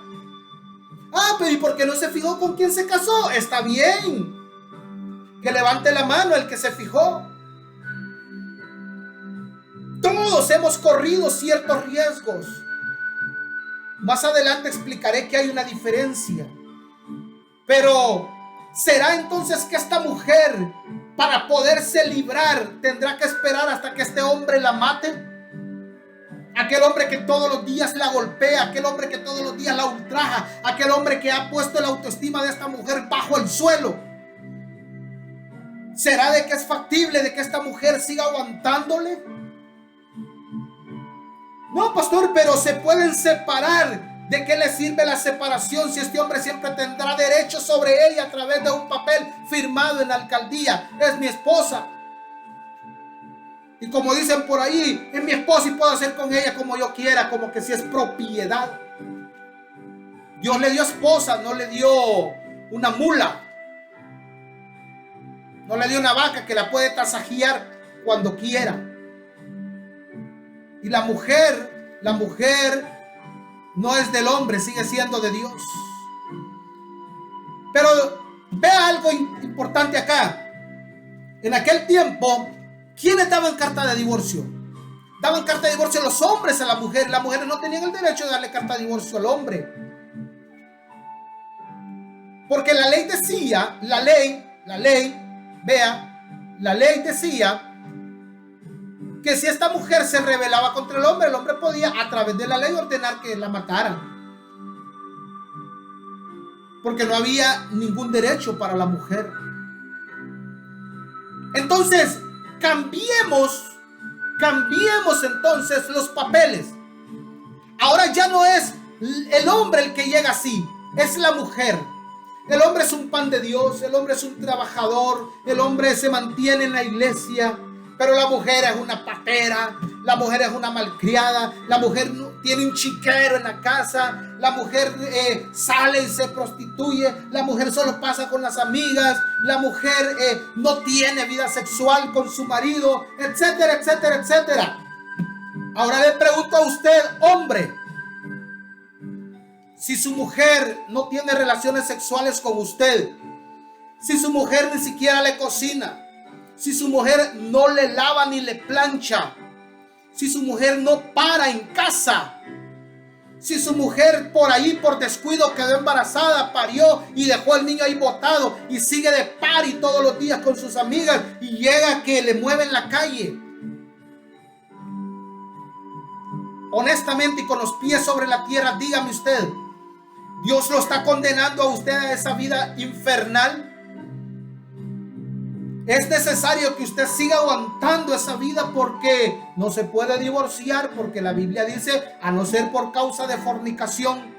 Pero ¿y por qué no se fijó con quién se casó? Está bien. Que levante la mano el que se fijó. Todos hemos corrido ciertos riesgos. Más adelante explicaré que hay una diferencia. Pero ¿será entonces que esta mujer, para poderse librar, tendrá que esperar hasta que este hombre la mate? Aquel hombre que todos los días la golpea, aquel hombre que todos los días la ultraja, aquel hombre que ha puesto la autoestima de esta mujer bajo el suelo. ¿Será de que es factible de que esta mujer siga aguantándole? No, pastor, pero se pueden separar. ¿De qué le sirve la separación si este hombre siempre tendrá derecho sobre ella a través de un papel firmado en la alcaldía? Es mi esposa. Y como dicen por ahí, es mi esposa y puedo hacer con ella como yo quiera, como que si es propiedad. Dios le dio esposa, no le dio una mula. No le dio una vaca que la puede tasajear cuando quiera. Y la mujer no es del hombre, sigue siendo de Dios. Pero vea algo importante acá. En aquel tiempo, ¿quiénes daban carta de divorcio? Daban carta de divorcio los hombres a la mujer. Las mujeres no tenían el derecho de darle carta de divorcio al hombre. Porque la ley decía, la ley decía que si esta mujer se rebelaba contra el hombre podía a través de la ley ordenar que la mataran. Porque no había ningún derecho para la mujer. Entonces, cambiemos entonces los papeles. Ahora ya no es el hombre el que llega así, es la mujer. El hombre es un pan de Dios, el hombre es un trabajador, el hombre se mantiene en la iglesia. Pero la mujer es una patera, la mujer es una malcriada, la mujer tiene un chiquero en la casa, la mujer sale y se prostituye, la mujer solo pasa con las amigas, la mujer no tiene vida sexual con su marido, etcétera, etcétera, etcétera. Ahora le pregunto a usted, hombre, si su mujer no tiene relaciones sexuales con usted, si su mujer ni siquiera le cocina, si su mujer no le lava ni le plancha, si su mujer no para en casa, si su mujer por ahí por descuido quedó embarazada, parió y dejó al niño ahí botado y sigue de party todos los días con sus amigas y llega que le mueven la calle, honestamente y con los pies sobre la tierra, dígame usted, ¿Dios lo está condenando a usted a esa vida infernal? Es necesario que usted siga aguantando esa vida porque no se puede divorciar, porque la Biblia dice a no ser por causa de fornicación.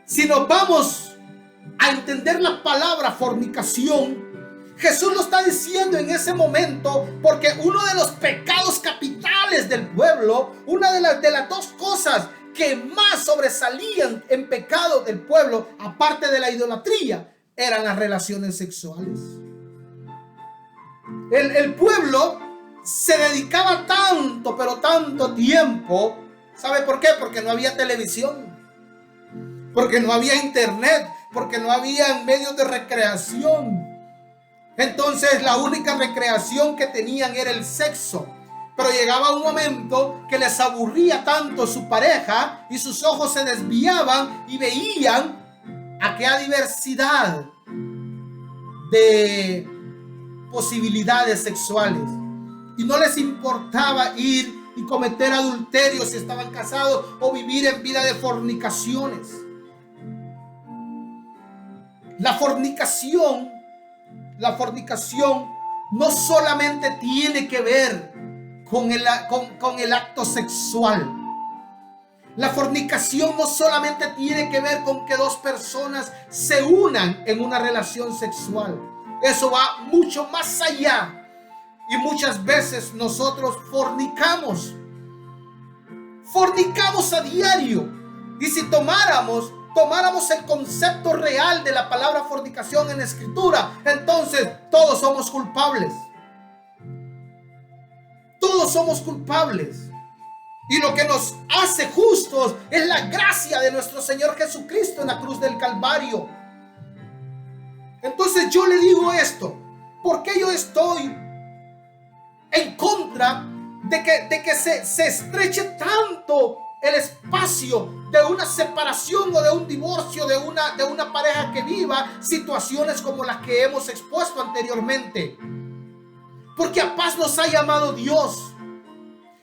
Si nos vamos a entender la palabra fornicación, Jesús lo está diciendo en ese momento porque uno de los pecados capitales del pueblo, una de las dos cosas que más sobresalían en pecado del pueblo, aparte de la idolatría, eran las relaciones sexuales. El pueblo se dedicaba tanto, pero tanto tiempo. ¿Sabe por qué? Porque no había televisión, porque no había internet, porque no había medios de recreación. Entonces la única recreación que tenían era el sexo. Pero llegaba un momento que les aburría tanto su pareja y sus ojos se desviaban y veían aquella diversidad de posibilidades sexuales. Y no les importaba ir y cometer adulterio si estaban casados o vivir en vida de fornicaciones. La fornicación no solamente tiene que ver con el acto sexual. La fornicación no solamente tiene que ver con que dos personas se unan en una relación sexual. Eso va mucho más allá. Y muchas veces nosotros fornicamos a diario. Y si tomáramos el concepto real de la palabra fornicación en la Escritura, entonces todos somos culpables. Todos somos culpables. Y lo que nos hace justos es la gracia de nuestro Señor Jesucristo en la cruz del Calvario. Entonces yo le digo esto, porque yo estoy en contra de que se estreche tanto el espacio de una separación o de un divorcio de una pareja que viva situaciones como las que hemos expuesto anteriormente. Porque a paz nos ha llamado Dios.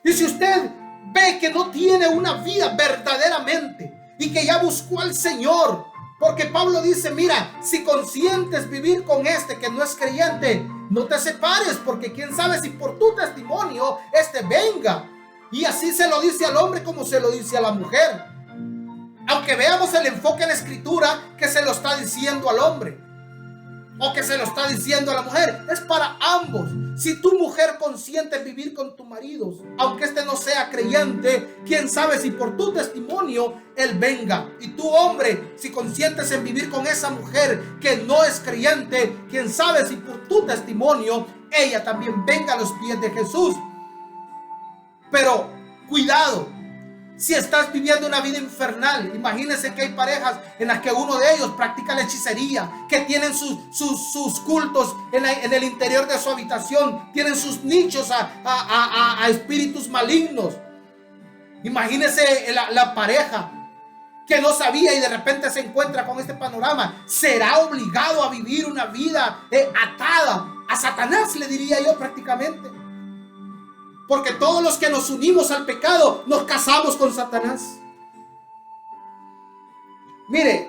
Y si usted ve que no tiene una vida verdaderamente y que ya buscó al Señor, porque Pablo dice, mira, si consientes vivir con este que no es creyente, no te separes, porque quién sabe si por tu testimonio este venga. Y así se lo dice al hombre como se lo dice a la mujer. Aunque veamos el enfoque en la Escritura que se lo está diciendo al hombre o que se lo está diciendo a la mujer, es para ambos. Si tu mujer consiente en vivir con tu marido, aunque este no sea creyente, quién sabe si por tu testimonio él venga. Y tu hombre, si consientes en vivir con esa mujer que no es creyente, quién sabe si por tu testimonio ella también venga a los pies de Jesús. Pero cuidado, si estás viviendo una vida infernal, imagínense que hay parejas en las que uno de ellos practica la hechicería, que tienen sus cultos en el interior de su habitación, tienen sus nichos a espíritus malignos. Imagínense la pareja que no sabía y de repente se encuentra con este panorama. Será obligado a vivir una vida atada a Satanás, le diría yo prácticamente. Porque todos los que nos unimos al pecado nos casamos con Satanás. Mire,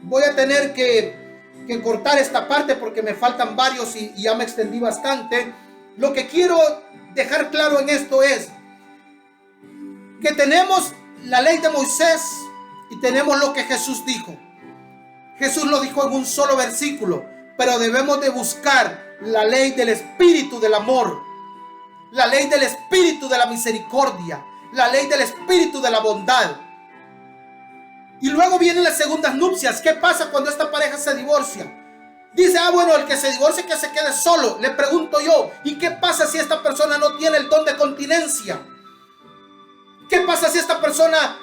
voy a tener que cortar esta parte porque me faltan varios y ya me extendí bastante. Lo que quiero dejar claro en esto es que tenemos la ley de Moisés y tenemos lo que Jesús dijo. Jesús lo dijo en un solo versículo, pero debemos de buscar la ley del espíritu del amor, la ley del espíritu de la misericordia, la ley del espíritu de la bondad. Y luego vienen las segundas nupcias. ¿Qué pasa cuando esta pareja se divorcia? Dice, bueno, el que se divorcie que se quede solo. Le pregunto yo, ¿y qué pasa si esta persona no tiene el don de continencia? ¿Qué pasa si esta persona,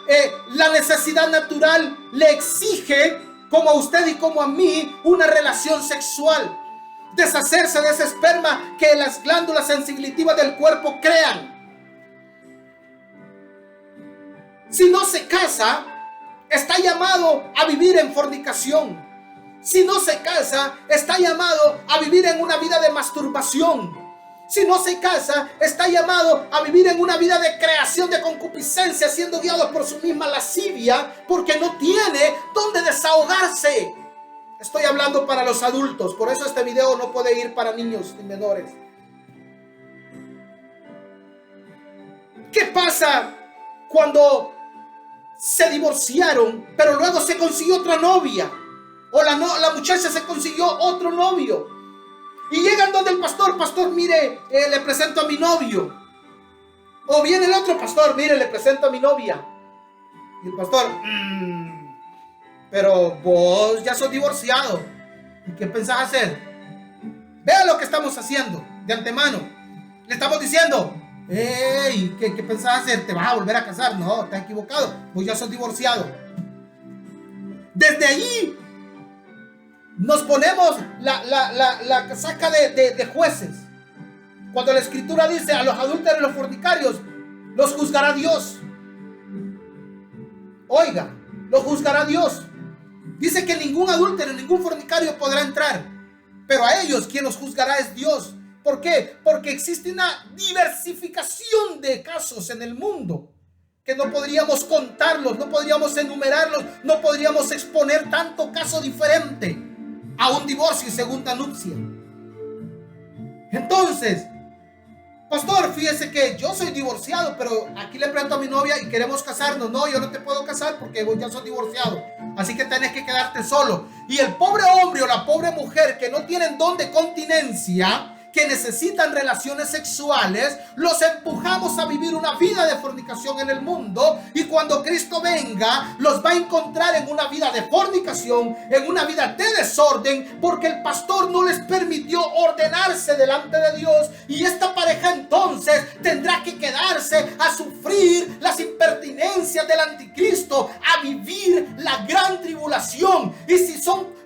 la necesidad natural le exige, como a usted y como a mí, una relación sexual? Deshacerse de ese esperma que las glándulas sensitivas del cuerpo crean. Si no se casa, está llamado a vivir en fornicación. Si no se casa, está llamado a vivir en una vida de masturbación. Si no se casa, está llamado a vivir en una vida de creación de concupiscencia, siendo guiado por su misma lascivia, porque no tiene dónde desahogarse. Estoy hablando para los adultos, por eso este video no puede ir para niños y menores. ¿Qué pasa cuando se divorciaron, pero luego se consiguió otra novia? O la muchacha se consiguió otro novio. Y llegan donde el pastor, mire, le presento a mi novio. O viene el otro pastor, mire, le presento a mi novia. Y el pastor, pero vos ya sos divorciado. ¿Y qué pensás hacer? Vea lo que estamos haciendo de antemano. Le estamos diciendo, hey, ¿qué pensás hacer? ¿Te vas a volver a casar? No, estás equivocado. Vos ya sos divorciado. Desde ahí nos ponemos la casaca de jueces. Cuando la Escritura dice a los adúlteros y los fornicarios, los juzgará Dios. Oiga, los juzgará Dios. Dice que ningún adúltero, ningún fornicario podrá entrar. pero a ellos quien los juzgará es Dios. ¿Por qué? Porque existe una diversificación de casos en el mundo que no podríamos contarlos, no podríamos enumerarlos, no podríamos exponer tanto caso diferente a un divorcio y segunda nupcia. Entonces, pastor, fíjese que yo soy divorciado, pero aquí le pregunto a mi novia y queremos casarnos. No, yo no te puedo casar porque vos ya sos divorciado, así que tenés que quedarte solo. Y el pobre hombre o la pobre mujer que no tienen don de continencia, que necesitan relaciones sexuales, los empujamos a vivir una vida de fornicación en el mundo, y cuando Cristo venga los va a encontrar en una vida de fornicación, en una vida de desorden, porque el pastor no les permitió ordenarse delante de Dios, y esta pareja entonces tendrá que quedarse a sufrir las impertinencias del anticristo, a vivir la gran tribulación. Y si son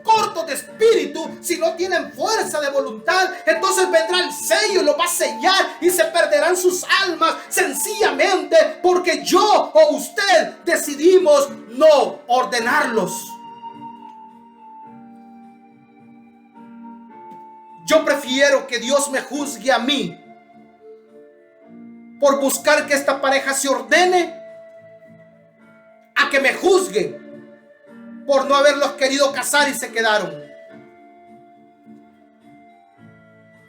cortos de espíritu, si no tienen fuerza de voluntad, entonces vendrá el sello y lo va a sellar y se perderán sus almas, sencillamente porque yo o usted decidimos no ordenarlos. Yo prefiero que Dios me juzgue a mí por buscar que esta pareja se ordene, a que me juzgue por no haberlos querido casar y se quedaron.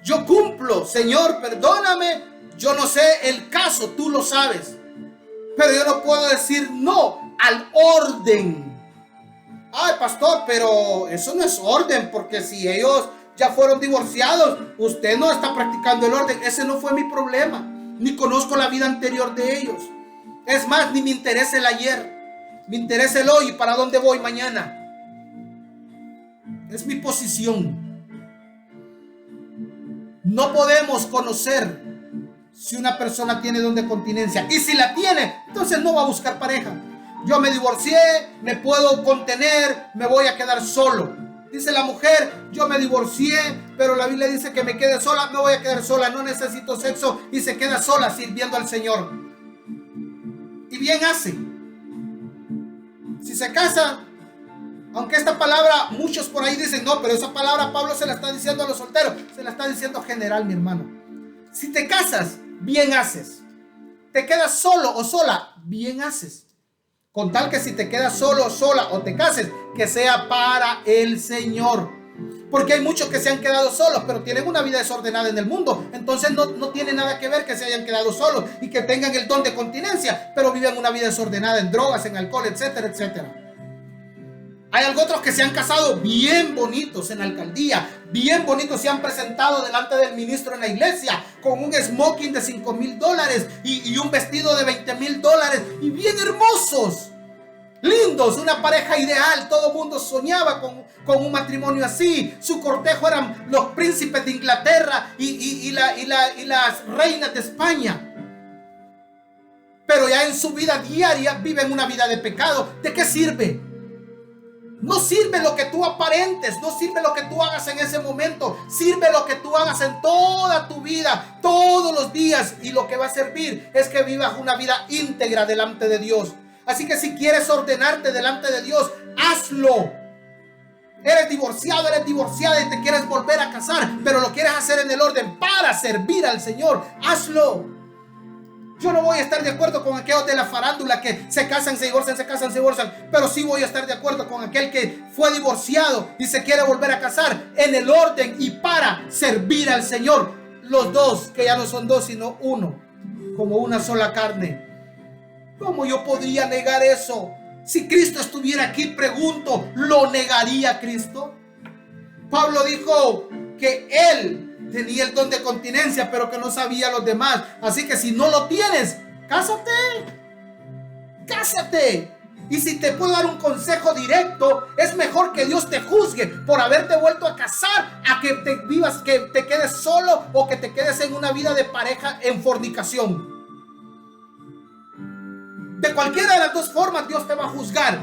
Yo cumplo, Señor, perdóname, yo no sé el caso, tú lo sabes, pero yo no puedo decir no al orden. Ay, pastor, pero eso no es orden, porque si ellos ya fueron divorciados, usted no está practicando el orden. Ese no fue mi problema, ni conozco la vida anterior de ellos. Es más, ni me interesa el ayer. Me interesa el hoy y para dónde voy mañana. Es mi posición. No podemos conocer si una persona tiene don de continencia. Y si la tiene, entonces no va a buscar pareja. Yo me divorcié, me puedo contener, me voy a quedar solo. Dice la mujer, yo me divorcié, pero la Biblia dice que me quede sola, me voy a quedar sola, no necesito sexo, y se queda sola sirviendo al Señor. Y bien hace. Si se casa, aunque esta palabra, muchos por ahí dicen, no, pero esa palabra Pablo se la está diciendo a los solteros, se la está diciendo general, mi hermano. Si te casas, bien haces. Te quedas solo o sola, bien haces. Con tal que si te quedas solo o sola o te cases, que sea para el Señor. Porque hay muchos que se han quedado solos, pero tienen una vida desordenada en el mundo. Entonces no tiene nada que ver que se hayan quedado solos y que tengan el don de continencia, pero viven una vida desordenada en drogas, en alcohol, etcétera, etcétera. Hay otros que se han casado bien bonitos en la alcaldía, bien bonitos, se han presentado delante del ministro en la iglesia con un smoking de $5,000 y un vestido de $20,000 y bien hermosos. Lindos, una pareja ideal, todo el mundo soñaba con un matrimonio así. Su cortejo eran los príncipes de Inglaterra y las reinas de España. Pero ya en su vida diaria viven una vida de pecado. ¿De qué sirve? No sirve lo que tú aparentes, no sirve lo que tú hagas en ese momento, sirve lo que tú hagas en toda tu vida, todos los días, y lo que va a servir es que vivas una vida íntegra delante de Dios. Así que si quieres ordenarte delante de Dios, hazlo. Eres divorciado, eres divorciada y te quieres volver a casar, pero lo quieres hacer en el orden para servir al Señor, hazlo. Yo no voy a estar de acuerdo con aquellos de la farándula que se casan, se divorcian, se casan, se divorcian, pero sí voy a estar de acuerdo con aquel que fue divorciado y se quiere volver a casar en el orden y para servir al Señor. Los dos, que ya no son dos sino uno, como una sola carne. ¿Cómo yo podría negar eso? Si Cristo estuviera aquí, pregunto, ¿lo negaría Cristo? Pablo dijo que él tenía el don de continencia, pero que no sabía los demás. Así que si no lo tienes, cásate. Cásate. Y si te puedo dar un consejo directo, es mejor que Dios te juzgue por haberte vuelto a casar a que te vivas, que te quedes solo o que te quedes en una vida de pareja en fornicación. De cualquiera de las dos formas Dios te va a juzgar.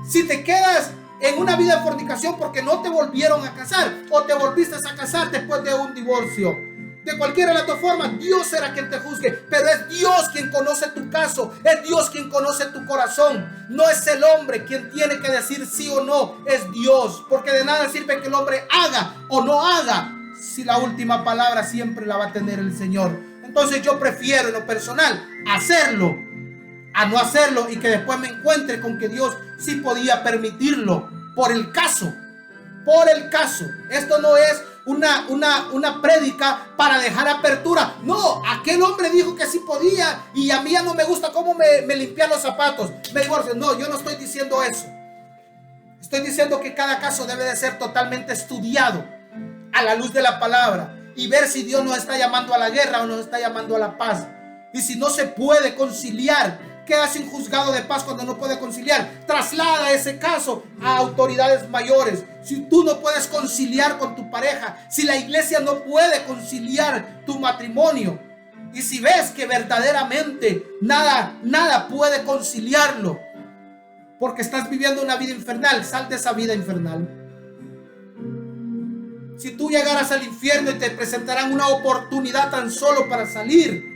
Si te quedas en una vida de fornicación porque no te volvieron a casar o te volviste a casar después de un divorcio, De cualquiera de las dos formas, Dios será quien te juzgue, pero es Dios quien conoce tu caso, es Dios quien conoce tu corazón. No es el hombre quien tiene que decir sí o no, es Dios, porque de nada sirve que el hombre haga o no haga, si la última palabra siempre la va a tener el Señor. Entonces yo prefiero en lo personal hacerlo a no hacerlo y que después me encuentre con que Dios sí podía permitirlo por el caso. Por el caso. Esto no es una prédica para dejar apertura. No, aquel hombre dijo que sí podía y a mí ya no me gusta cómo me limpian los zapatos. Me divorcio. No, yo no estoy diciendo eso. Estoy diciendo que cada caso debe de ser totalmente estudiado a la luz de la palabra y ver si Dios nos está llamando a la guerra o nos está llamando a la paz. Y si no se puede conciliar, ¿qué hace un juzgado de paz cuando no puede conciliar? Traslada ese caso a autoridades mayores. Si tú no puedes conciliar con tu pareja, si la iglesia no puede conciliar tu matrimonio, y si ves que verdaderamente nada puede conciliarlo, porque estás viviendo una vida infernal, sal de esa vida infernal. Si tú llegaras al infierno y te presentarán una oportunidad tan solo para salir,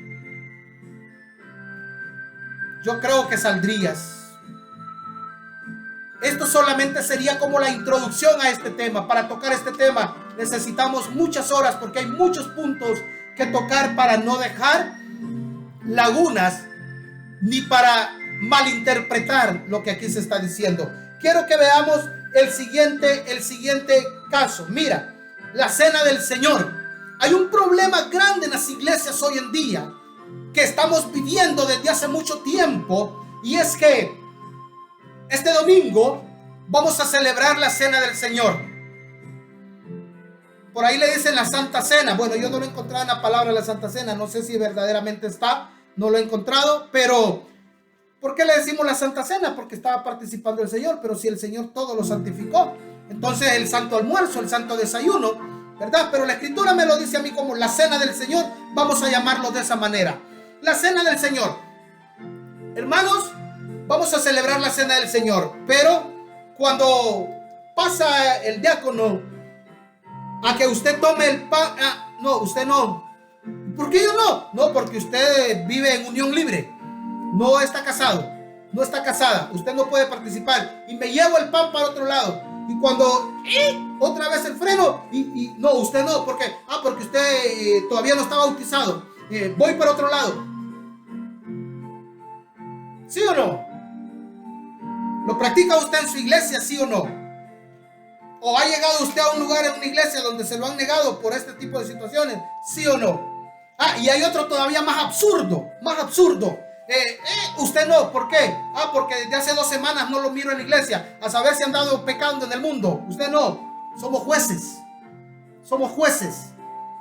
yo creo que saldrías. Esto solamente sería como la introducción a este tema. Para tocar este tema necesitamos muchas horas porque hay muchos puntos que tocar para no dejar lagunas ni para malinterpretar lo que aquí se está diciendo. Quiero que veamos el siguiente caso. Mira, la cena del Señor. Hay un problema grande en las iglesias hoy en día que estamos viviendo desde hace mucho tiempo, y es que este domingo vamos a celebrar la cena del Señor. Por ahí le dicen la Santa Cena. Bueno, yo no lo he encontrado en la palabra la Santa Cena, no sé si verdaderamente está, no lo he encontrado, pero ¿por qué le decimos la Santa Cena? Porque estaba participando el Señor, pero si el Señor todo lo santificó, entonces el santo almuerzo, el santo desayuno, ¿verdad? Pero la Escritura me lo dice a mí como la cena del Señor, vamos a llamarlo de esa manera. La cena del Señor. Hermanos, vamos a celebrar la cena del Señor, pero cuando pasa el diácono a que usted tome el pan, no, usted no. ¿Por qué yo no? No, porque usted vive en unión libre, no está casado, no está casada, usted no puede participar, y me llevo el pan para otro lado, y cuando otra vez el freno, y no, usted no, porque usted todavía no está bautizado. Voy para otro lado. ¿Sí o no? ¿Lo practica usted en su iglesia, sí o no? ¿O ha llegado usted a un lugar en una iglesia donde se lo han negado por este tipo de situaciones, sí o no? Y hay otro todavía más absurdo, usted no, ¿por qué? Porque desde hace 2 semanas no lo miro en la iglesia, a saber si han andado pecando en el mundo. Usted no. Somos jueces,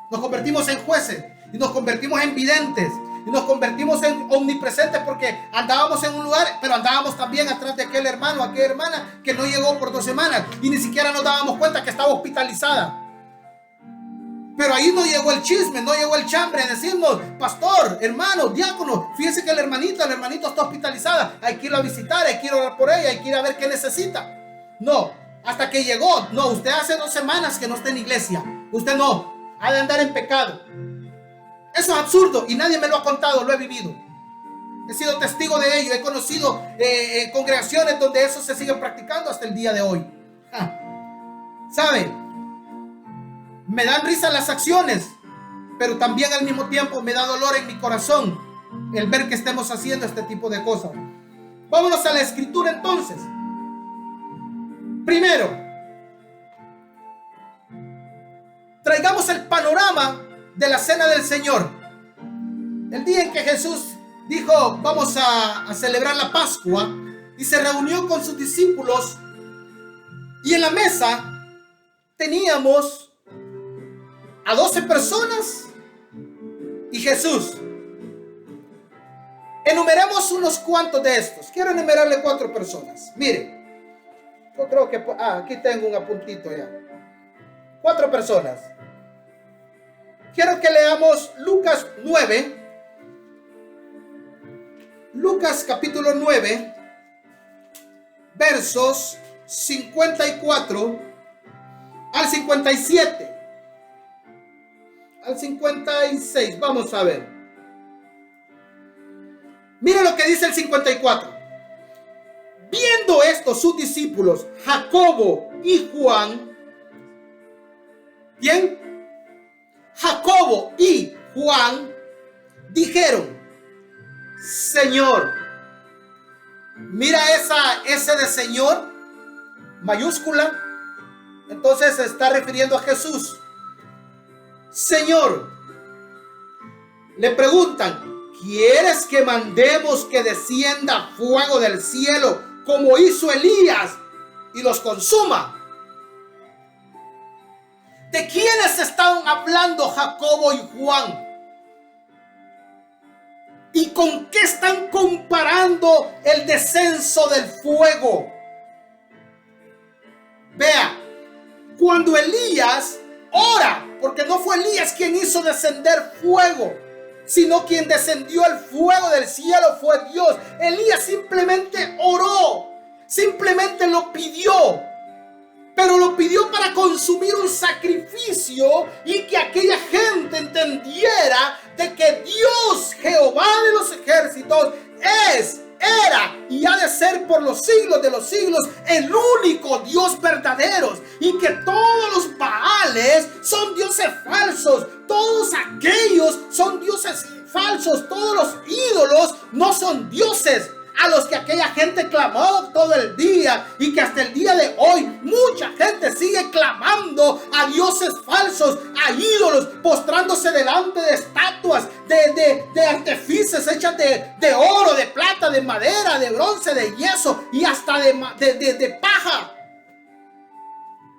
nos convertimos en jueces y nos convertimos en videntes y nos convertimos en omnipresentes porque andábamos en un lugar, pero andábamos también atrás de aquel hermano, aquella hermana que no llegó por 2 semanas y ni siquiera nos dábamos cuenta que estaba hospitalizada. Pero ahí no llegó el chisme, no llegó el chambre a decirnos: pastor, hermano, diácono, fíjese que el hermanito está hospitalizada, hay que ir a visitar, hay que ir a orar por ella, hay que ir a ver qué necesita. No, hasta que llegó. No, usted hace 2 semanas que no está en iglesia, usted no, ha de andar en pecado. Eso es absurdo y nadie me lo ha contado, lo he vivido. He sido testigo de ello, he conocido congregaciones donde eso se sigue practicando hasta el día de hoy. ¿Sabe? Me dan risa las acciones, pero también al mismo tiempo me da dolor en mi corazón el ver que estemos haciendo este tipo de cosas. Vámonos a la Escritura entonces. Primero, traigamos el panorama de la cena del Señor. El día en que Jesús dijo: vamos a celebrar la Pascua, y se reunió con sus discípulos, y en la mesa teníamos a 12 personas y Jesús. Enumeremos unos cuantos de estos. Quiero enumerarle 4 personas. Mire, yo creo que aquí tengo un apuntito ya. 4 personas. Quiero que leamos Lucas 9. Lucas capítulo 9, versos 54 al 57. al 56. Vamos a ver. Mira lo que dice el 54. Viendo esto sus discípulos, Jacobo y Juan, ¿bien? Jacobo y Juan dijeron, Señor, mira esa S de Señor, mayúscula, entonces se está refiriendo a Jesús. Señor, le preguntan, ¿quieres que mandemos que descienda fuego del cielo como hizo Elías y los consuma? ¿De quiénes estaban hablando Jacobo y Juan? ¿Y con qué están comparando el descenso del fuego? Vea, cuando Elías ora, porque no fue Elías quien hizo descender fuego, sino quien descendió el fuego del cielo fue Dios. Elías simplemente oró, simplemente lo pidió, pero lo pidió para consumir un sacrificio y que aquella gente entendiera de que Dios, Jehová de los ejércitos, era y ha de ser por los siglos de los siglos el único Dios verdadero, y que todos los Baales son dioses falsos, todos aquellos son dioses falsos, todos los ídolos no son dioses a los que aquella gente clamó todo el día, y que hasta el día de hoy mucha gente sigue clamando a dioses falsos, a ídolos, postrándose delante de estatuas, de artífices hechas de oro, de plata, de madera, de bronce, de yeso y hasta de paja.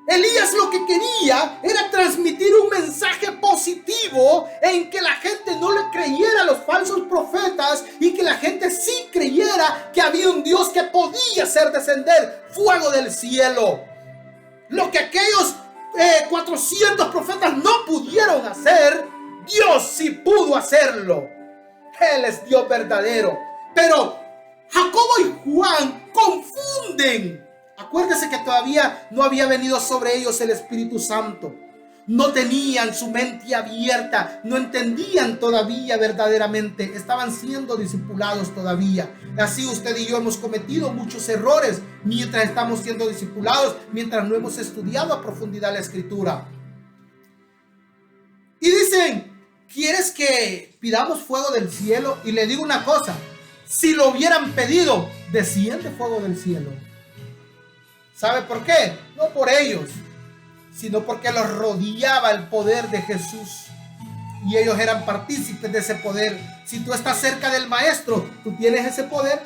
Elías lo que quería era transmitir un mensaje positivo en que la gente no le creyera a los falsos profetas y que la gente sí creyera que había un Dios que podía hacer descender fuego del cielo. Lo que aquellos 400 profetas no pudieron hacer, Dios sí pudo hacerlo. Él es Dios verdadero. Pero Jacobo y Juan confunden. Acuérdese que todavía no había venido sobre ellos el Espíritu Santo. No tenían su mente abierta, no entendían todavía verdaderamente, estaban siendo discipulados todavía. Así usted y yo hemos cometido muchos errores mientras estamos siendo discipulados, mientras no hemos estudiado a profundidad la Escritura. Y dicen, ¿quieres que pidamos fuego del cielo? Y le digo una cosa, si lo hubieran pedido, desciende fuego del cielo. ¿Sabe por qué? No por ellos, sino porque los rodeaba el poder de Jesús y ellos eran partícipes de ese poder. Si tú estás cerca del Maestro, tú tienes ese poder.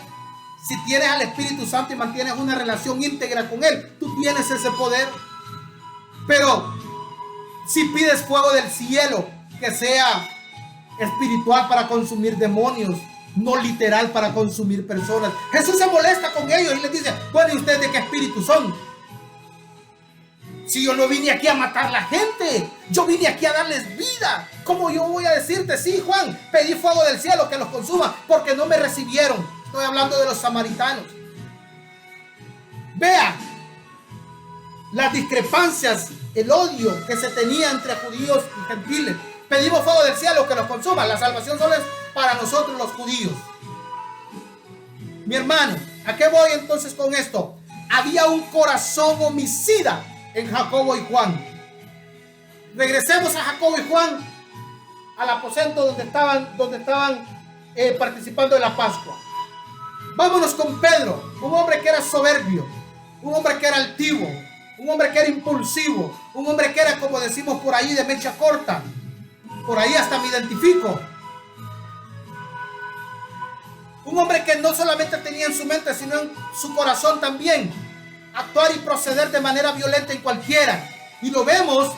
Si tienes al Espíritu Santo y mantienes una relación íntegra con Él, tú tienes ese poder. Pero si pides fuego del cielo, que sea espiritual para consumir demonios, no literal para consumir personas. Jesús se molesta con ellos y les dice, bueno, ¿y ustedes de qué espíritu son? Si yo no vine aquí a matar a la gente, yo vine aquí a darles vida. ¿Cómo yo voy a decirte, sí, Juan, pedí fuego del cielo que los consuma porque no me recibieron? Estoy hablando de los samaritanos. Vea las discrepancias, el odio que se tenía entre judíos y gentiles. Pedimos fuego del cielo que los consuma. La salvación solo es para nosotros los judíos. Mi hermano, ¿a qué voy entonces con esto? Había un corazón homicida en Jacobo y Juan. Regresemos a Jacobo y Juan al aposento donde estaban participando de la Pascua. Vámonos con Pedro, un hombre que era soberbio, un hombre que era altivo, un hombre que era impulsivo, un hombre que era, como decimos por ahí, de mecha corta. Por ahí hasta me identifico. Un hombre que no solamente tenía en su mente, sino en su corazón también, actuar y proceder de manera violenta en cualquiera. Y lo vemos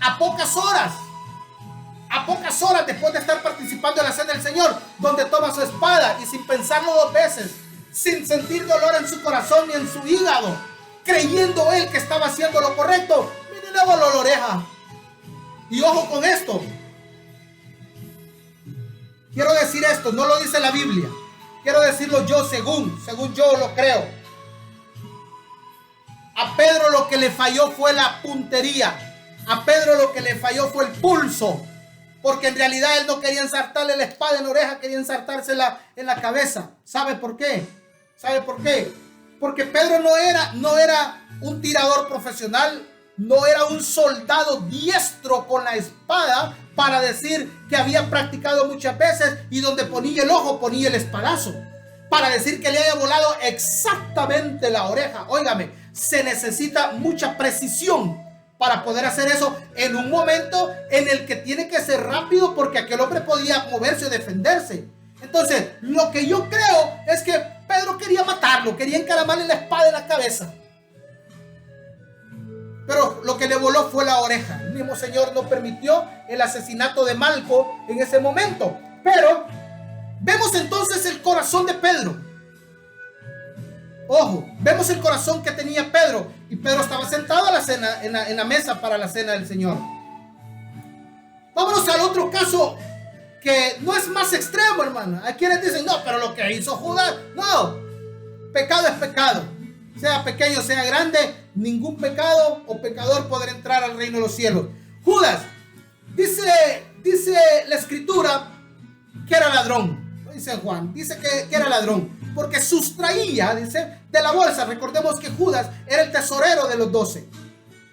a pocas horas después de estar participando en la cena del Señor, donde toma su espada y sin pensarlo dos veces, sin sentir dolor en su corazón ni en su hígado, creyendo él que estaba haciendo lo correcto, mire, le voló la oreja. Y ojo con esto. Quiero decir esto, no lo dice la Biblia. Quiero decirlo yo según yo lo creo. A Pedro lo que le falló fue la puntería. A Pedro lo que le falló fue el pulso, porque en realidad él no quería ensartarle la espada en la oreja, quería ensartársela en la cabeza. ¿Sabe por qué? ¿Sabe por qué? Porque Pedro no era un tirador profesional, no era un soldado diestro con la espada para decir que había practicado muchas veces y donde ponía el ojo ponía el espadazo, para decir que le haya volado exactamente la oreja. Óigame, se necesita mucha precisión para poder hacer eso en un momento en el que tiene que ser rápido, porque aquel hombre podía moverse o defenderse. Entonces, lo que yo creo es que Pedro quería matarlo, quería encaramarle la espada en la cabeza. Pero lo que le voló fue la oreja. El mismo Señor no permitió el asesinato de Malco en ese momento. Pero vemos entonces el corazón de Pedro. Ojo, vemos el corazón que tenía Pedro. Y Pedro estaba sentado a la cena, en la mesa para la cena del Señor. Vámonos al otro caso, que no es más extremo, hermano. Hay quienes dicen, no, pero lo que hizo Judas, no. Pecado es pecado. Sea pequeño, sea grande, ningún pecado o pecador podrá entrar al reino de los cielos. Judas, dice la escritura que era ladrón. Dice Juan, dice que era ladrón, porque sustraía, dice, de la bolsa. Recordemos que Judas era el tesorero de los 12,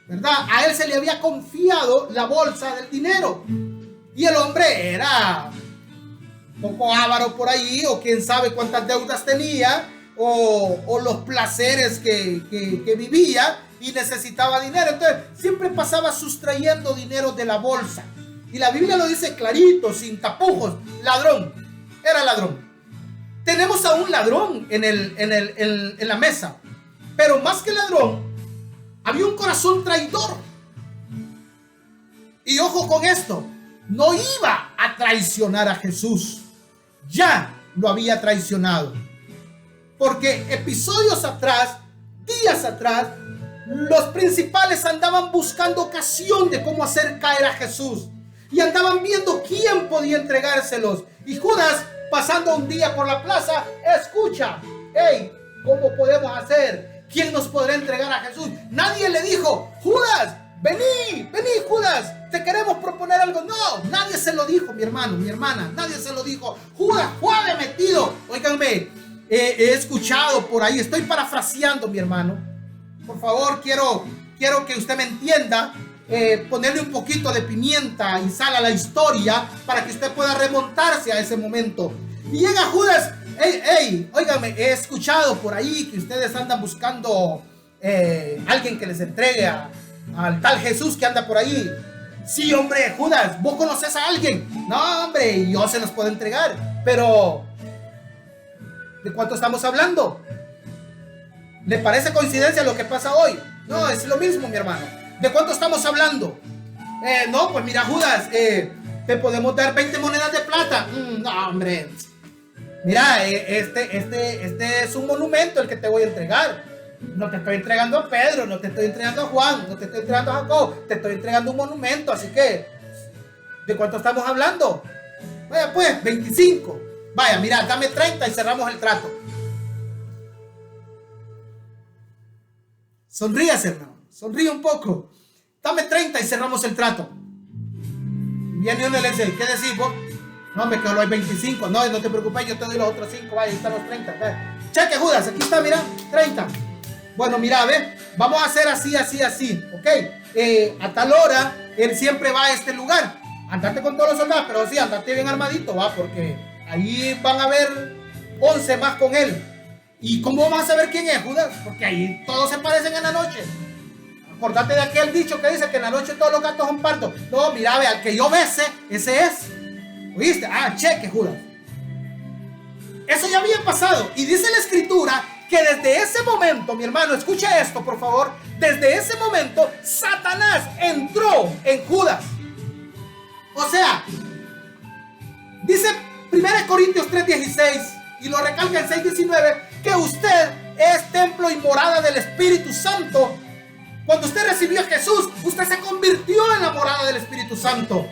¿verdad? A él se le había confiado la bolsa del dinero. Y el hombre era un poco avaro por ahí, o quién sabe cuántas deudas tenía, o los placeres que vivía y necesitaba dinero. Entonces siempre pasaba sustrayendo dinero de la bolsa. Y la Biblia lo dice clarito, sin tapujos: ladrón. Era ladrón. Tenemos a un ladrón en la mesa. Pero más que ladrón, había un corazón traidor. Y ojo con esto: no iba a traicionar a Jesús, ya lo había traicionado. Porque episodios atrás, días atrás, los principales andaban buscando ocasión de cómo hacer caer a Jesús. Y andaban viendo quién podía entregárselos. Y Judas, pasando un día por la plaza, escucha: hey, ¿cómo podemos hacer? ¿Quién nos podrá entregar a Jesús? Nadie le dijo: Judas, vení Judas, te queremos proponer algo. No, nadie se lo dijo, mi hermano, mi hermana, nadie se lo dijo. Judas fue de metido. Óiganme, he escuchado por ahí, estoy parafraseando, mi hermano. Por favor, quiero que usted me entienda. Ponerle un poquito de pimienta y sal a la historia para que usted pueda remontarse a ese momento. Y llega Judas. Óigame, he escuchado por ahí que ustedes andan buscando alguien que les entregue al tal Jesús que anda por ahí. Sí, hombre, Judas, ¿vos conoces a alguien? No, hombre, yo se los puedo entregar. Pero ¿de cuánto estamos hablando? ¿Le parece coincidencia lo que pasa hoy? No, es lo mismo, mi hermano. ¿De cuánto estamos hablando? No, pues mira, Judas, te podemos dar 20 monedas de plata. No, hombre. Mira, este es un monumento el que te voy a entregar. No te estoy entregando a Pedro, no te estoy entregando a Juan, no te estoy entregando a Jacob, te estoy entregando un monumento. Así que, ¿de cuánto estamos hablando? Vaya pues, 25. Vaya, mira, dame 30 y cerramos el trato. Sonríase, hermano. Sonríe un poco. Dame 30 y cerramos el trato. Viene uno y le dice: ¿qué decís vos? No, hombre, que solo hay 25. No, no te preocupes, yo te doy los otros 5. Vaya, ahí están los 30. Vaya. Cheque, Judas, aquí está, mira, 30. Bueno, mira, ve, vamos a hacer así, ¿ok? A tal hora, él siempre va a este lugar. Andate con todos los soldados, pero sí, andate bien armadito, va, porque ahí van a haber 11 más con él. ¿Y cómo vamos a saber quién es, Judas? Porque ahí todos se parecen en la noche. Acordate de aquel dicho que dice que en la noche todos los gatos son pardos. No, mira, ve, al que yo bese, ese es. ¿Oíste? Ah, cheque, Judas. Eso ya había pasado. Y dice la escritura que desde ese momento, mi hermano, escucha esto, por favor. Desde ese momento, Satanás entró en Judas. O sea, dice 1 Corintios 3:16, y lo recalca en 6:19, que usted es templo y morada del Espíritu Santo. Cuando usted recibió a Jesús, usted se convirtió en la morada del Espíritu Santo.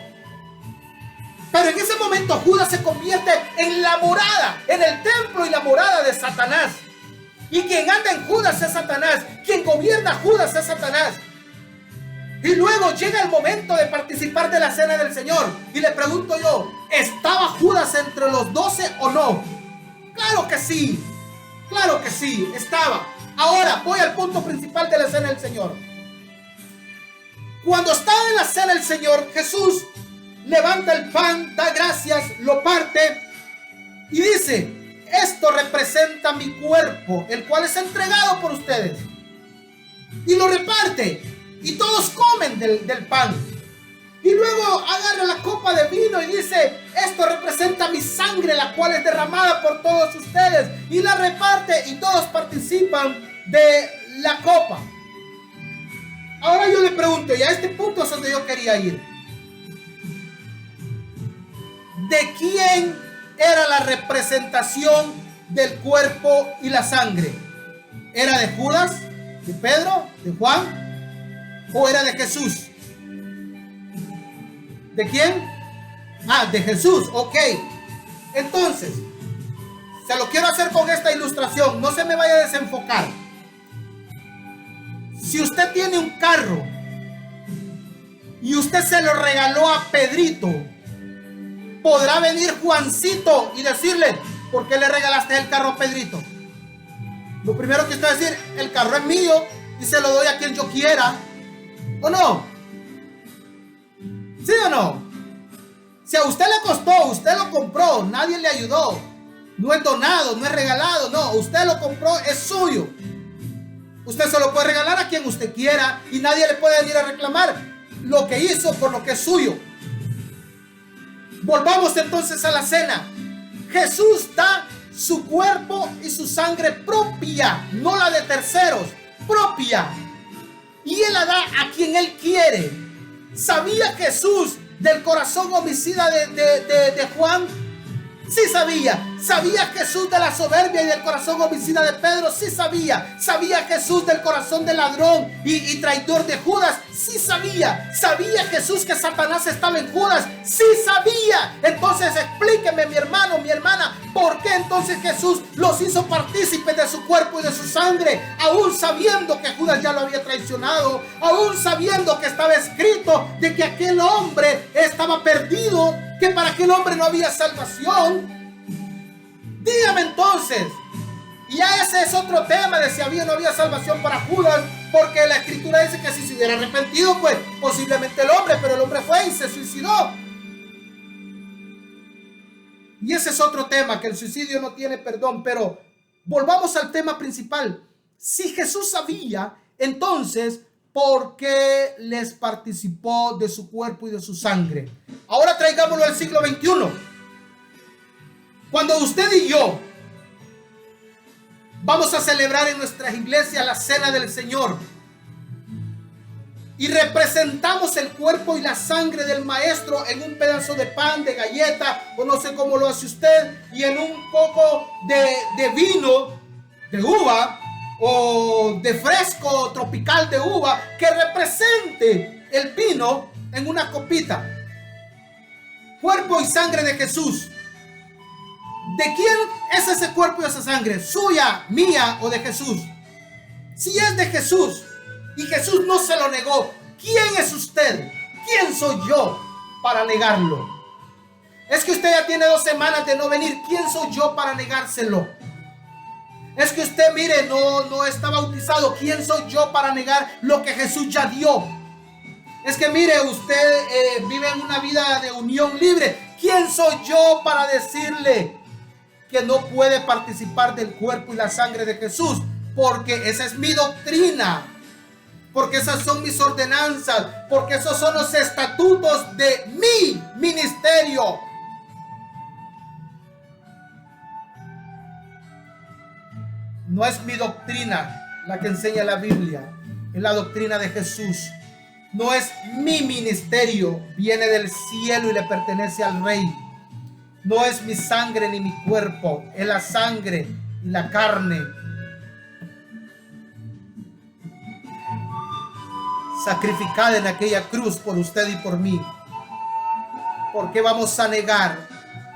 Pero en ese momento Judas se convierte en la morada, en el templo y la morada de Satanás. Y quien anda en Judas es Satanás. Quien gobierna Judas es Satanás. Y luego llega el momento de participar de la cena del Señor. Y le pregunto yo, ¿estaba Judas entre los 12 o no? Claro que sí, estaba. Ahora voy al punto principal de la cena del Señor. Cuando estaba en la cena del Señor, Jesús levanta el pan, da gracias, lo parte y dice: esto representa mi cuerpo, el cual es entregado por ustedes. Y lo reparte y todos comen del pan. Y luego agarra la copa de vino y dice: esto representa mi sangre, la cual es derramada por todos ustedes. Y la reparte y todos participan de la copa. Ahora yo le pregunto, y a este punto es donde yo quería ir: ¿de quién era la representación del cuerpo y la sangre? ¿Era de Judas, de Pedro, de Juan, o era de Jesús? ¿De quién? De Jesús, ok. Entonces, se lo quiero hacer con esta ilustración, no se me vaya a desenfocar. Si usted tiene un carro y usted se lo regaló a Pedrito, podrá venir Juancito y decirle: ¿por qué le regalaste el carro a Pedrito? Lo primero que usted va a decir: el carro es mío y se lo doy a quien yo quiera. ¿O no? ¿Sí o no? Si a usted le costó, usted lo compró, nadie le ayudó. No es donado, no es regalado, no, usted lo compró, es suyo. Usted se lo puede regalar a quien usted quiera y nadie le puede venir a reclamar lo que hizo por lo que es suyo. Volvamos entonces a la cena. Jesús da su cuerpo y su sangre propia, no la de terceros, propia. Y Él la da a quien Él quiere. ¿Sabía Jesús del corazón homicida de Juan? Sí sabía. ¿Sabía Jesús de la soberbia y del corazón homicida de Pedro? Sí sabía. ¿Sabía Jesús del corazón del ladrón y traidor de Judas? Sí sabía. ¿Sabía Jesús que Satanás estaba en Judas? Sí sabía. Entonces explíqueme, mi hermano, mi hermana, ¿por qué entonces Jesús los hizo partícipes de su cuerpo y de su sangre, aún sabiendo que Judas ya lo había traicionado, aún sabiendo que estaba escrito de que aquel hombre estaba perdido, que para aquel hombre no había salvación? Dígame entonces. Y ya ese es otro tema de si había o no había salvación para Judas, porque la escritura dice que si se hubiera arrepentido, pues posiblemente el hombre, pero el hombre fue y se suicidó. Y ese es otro tema, que el suicidio no tiene perdón. Pero volvamos al tema principal. Si Jesús sabía, entonces, ¿por qué les participó de su cuerpo y de su sangre? Ahora traigámoslo al siglo XXI. Cuando usted y yo vamos a celebrar en nuestras iglesias la cena del Señor y representamos el cuerpo y la sangre del Maestro en un pedazo de pan, de galleta, o no sé cómo lo hace usted, y en un poco de vino, de uva, o de fresco tropical de uva, que represente el vino en una copita. Cuerpo y sangre de Jesús. ¿De quién es ese cuerpo y esa sangre? ¿Suya, mía o de Jesús? Si es de Jesús y Jesús no se lo negó, ¿quién es usted? ¿Quién soy yo para negarlo? Es que usted ya tiene 2 semanas de no venir. ¿Quién soy yo para negárselo? Es que usted, mire, no está bautizado. ¿Quién soy yo para negar lo que Jesús ya dio? Es que mire, usted vive en una vida de unión libre. ¿Quién soy yo para decirle que no puede participar del cuerpo y la sangre de Jesús? Porque esa es mi doctrina, porque esas son mis ordenanzas, porque esos son los estatutos de mi ministerio. No es mi doctrina la que enseña la Biblia, es la doctrina de Jesús. No es mi ministerio, viene del cielo y le pertenece al Rey. No es mi sangre ni mi cuerpo, es la sangre y la carne sacrificada en aquella cruz por usted y por mí. ¿Por qué vamos a negar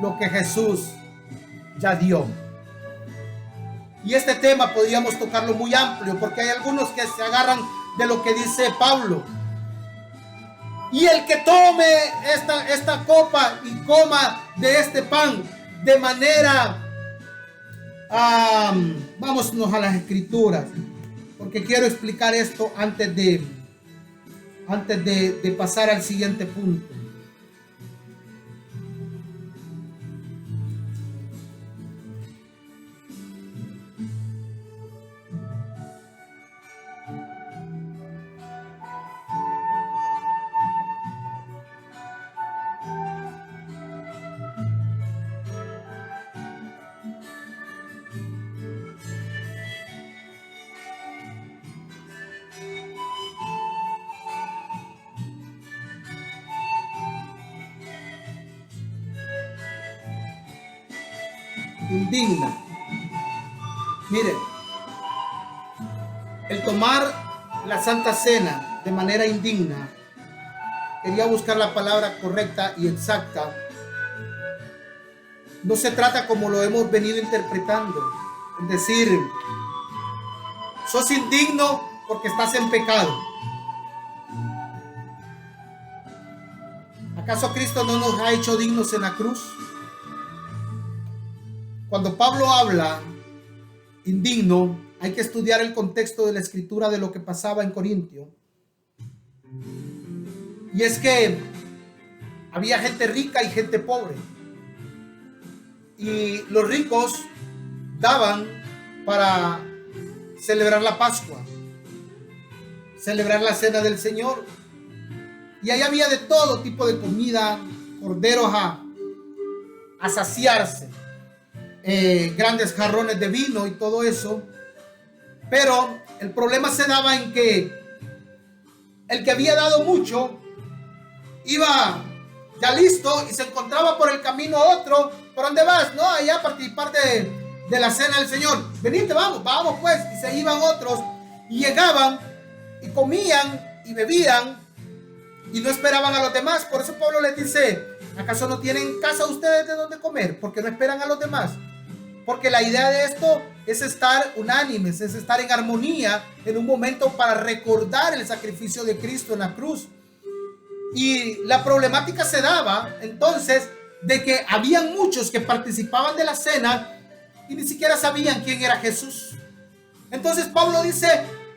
lo que Jesús ya dio? Y este tema podríamos tocarlo muy amplio, porque hay algunos que se agarran de lo que dice Pablo. Y el que tome esta copa y coma de este pan de manera, vámonos a las escrituras, porque quiero explicar esto antes de pasar al siguiente punto. Indigna. Mire, el tomar la Santa Cena de manera indigna, quería buscar la palabra correcta y exacta. No se trata como lo hemos venido interpretando, es decir, sos indigno porque estás en pecado. ¿Acaso Cristo no nos ha hecho dignos en la cruz? Cuando Pablo habla indigno, hay que estudiar el contexto de la escritura de lo que pasaba en Corintio. Y es que había gente rica y gente pobre. Y los ricos daban para celebrar la Pascua, celebrar la Cena del Señor. Y ahí había de todo tipo de comida, corderos a saciarse. Grandes jarrones de vino y todo eso. Pero el problema se daba en que el que había dado mucho iba ya listo y se encontraba por el camino otro. ¿Por dónde vas? No, allá a participar de la Cena del Señor. Venite, vamos pues. Y se iban otros y llegaban y comían y bebían y no esperaban a los demás. Por eso Pablo les dice: ¿acaso no tienen casa ustedes de donde comer? Porque no esperan a los demás. Porque la idea de esto es estar unánimes, es estar en armonía en un momento para recordar el sacrificio de Cristo en la cruz. Y la problemática se daba entonces de que habían muchos que participaban de la cena y ni siquiera sabían quién era Jesús. Entonces Pablo dice: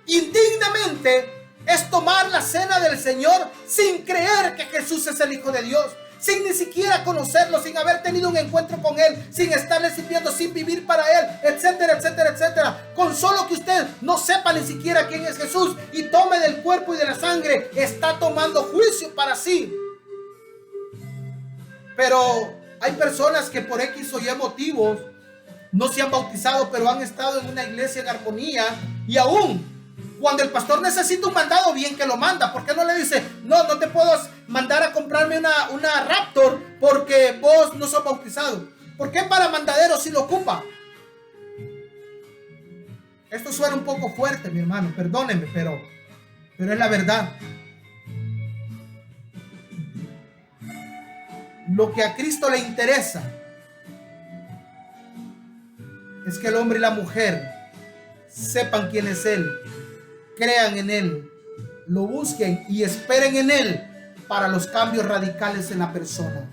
indignamente es tomar la cena del Señor sin creer que Jesús es el Hijo de Dios, sin ni siquiera conocerlo, sin haber tenido un encuentro con Él, sin estarle sirviendo, sin vivir para Él, etcétera, etcétera, etcétera. Con solo que usted no sepa ni siquiera quién es Jesús y tome del cuerpo y de la sangre, está tomando juicio para sí. Pero hay personas que por X o Y motivos no se han bautizado, pero han estado en una iglesia en armonía, y aún cuando el pastor necesita un mandado, bien que lo manda. ¿Por qué no le dice: no te puedo mandar a comprarme una Raptor porque vos no sos bautizado? ¿Por qué para mandadero si lo ocupa? Esto suena un poco fuerte, mi hermano, perdónenme, pero es la verdad. Lo que a Cristo le interesa es que el hombre y la mujer sepan quién es Él, crean en Él, lo busquen y esperen en Él para los cambios radicales en la persona.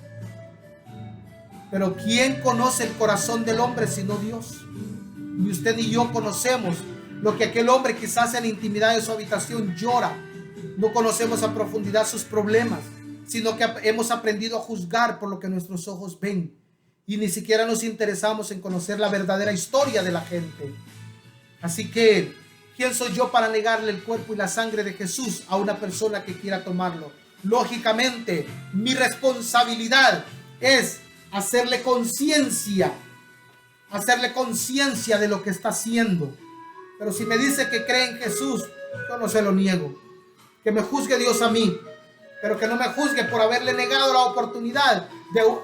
Pero ¿quién conoce el corazón del hombre sino Dios? Ni usted ni yo conocemos lo que aquel hombre quizás en la intimidad de su habitación llora. No conocemos a profundidad sus problemas, sino que hemos aprendido a juzgar por lo que nuestros ojos ven, y ni siquiera nos interesamos en conocer la verdadera historia de la gente. Así que, ¿quién soy yo para negarle el cuerpo y la sangre de Jesús a una persona que quiera tomarlo? Lógicamente, mi responsabilidad es hacerle conciencia de lo que está haciendo. Pero si me dice que cree en Jesús, yo no se lo niego. Que me juzgue Dios a mí, pero que no me juzgue por haberle negado la oportunidad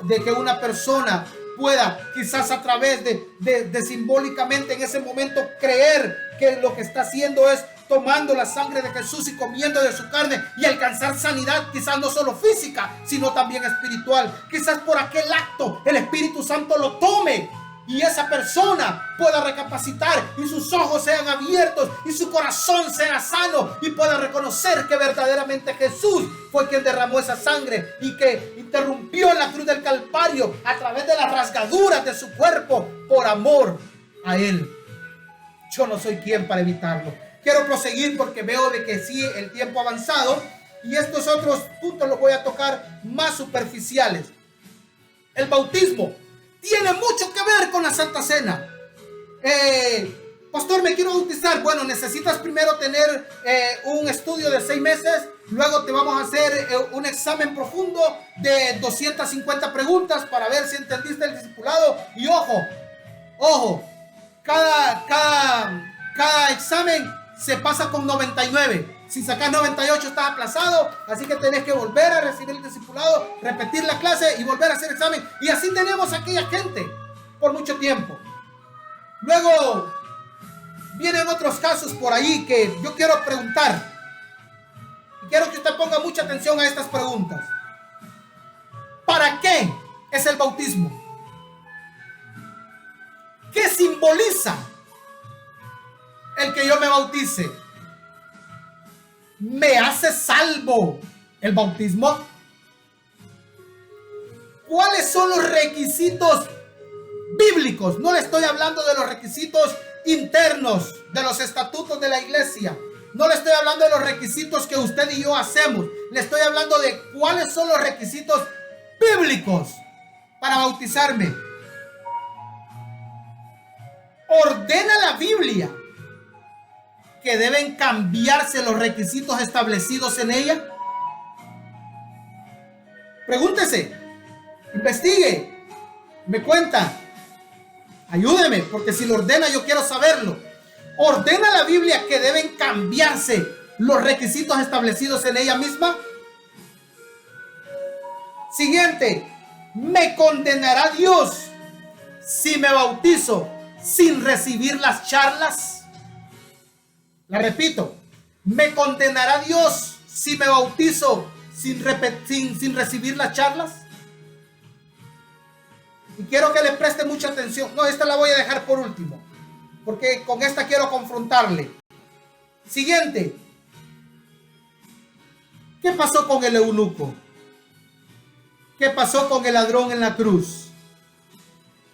de que una persona pueda, quizás a través de simbólicamente en ese momento, creer que lo que está haciendo es tomando la sangre de Jesús y comiendo de su carne y alcanzar sanidad, quizás no solo física, sino también espiritual. Quizás por aquel acto el Espíritu Santo lo tome y esa persona pueda recapacitar y sus ojos sean abiertos y su corazón sea sano y pueda reconocer que verdaderamente Jesús fue quien derramó esa sangre y que interrumpió en la cruz del Calvario a través de las rasgaduras de su cuerpo por amor a Él. Yo no soy quien para evitarlo. Quiero proseguir porque veo de que sí, el tiempo ha avanzado y estos otros puntos los voy a tocar más superficiales. El bautismo tiene mucho que ver con la Santa Cena. Pastor, me quiero bautizar. Bueno, necesitas primero tener un estudio de 6 meses. Luego te vamos a hacer un examen profundo de 250 preguntas para ver si entendiste el discipulado. Y ojo, cada examen se pasa con 99. Si sacas 98 estás aplazado, así que tenés que volver a recibir el discipulado, repetir la clase y volver a hacer examen. Y así tenemos a aquella gente por mucho tiempo. Luego vienen otros casos por ahí que yo quiero preguntar. Y quiero que usted ponga mucha atención a estas preguntas. ¿Para qué es el bautismo? ¿Qué simboliza el que yo me bautice? ¿Me hace salvo el bautismo? ¿Cuáles son los requisitos bíblicos? No le estoy hablando de los requisitos internos, de los estatutos de la iglesia. No le estoy hablando de los requisitos que usted y yo hacemos. Le estoy hablando de cuáles son los requisitos bíblicos para bautizarme. ¿Ordena la Biblia que deben cambiarse los requisitos establecidos en ella? Pregúntese, investigue, me cuenta, ayúdeme, porque si lo ordena yo quiero saberlo. ¿Ordena la Biblia que deben cambiarse los requisitos establecidos en ella misma? Siguiente, ¿me condenará Dios si me bautizo sin recibir las charlas? La repito, ¿me condenará Dios si me bautizo sin recibir las charlas? Y quiero que le preste mucha atención. No, esta la voy a dejar por último, porque con esta quiero confrontarle. Siguiente, ¿qué pasó con el eunuco? ¿Qué pasó con el ladrón en la cruz?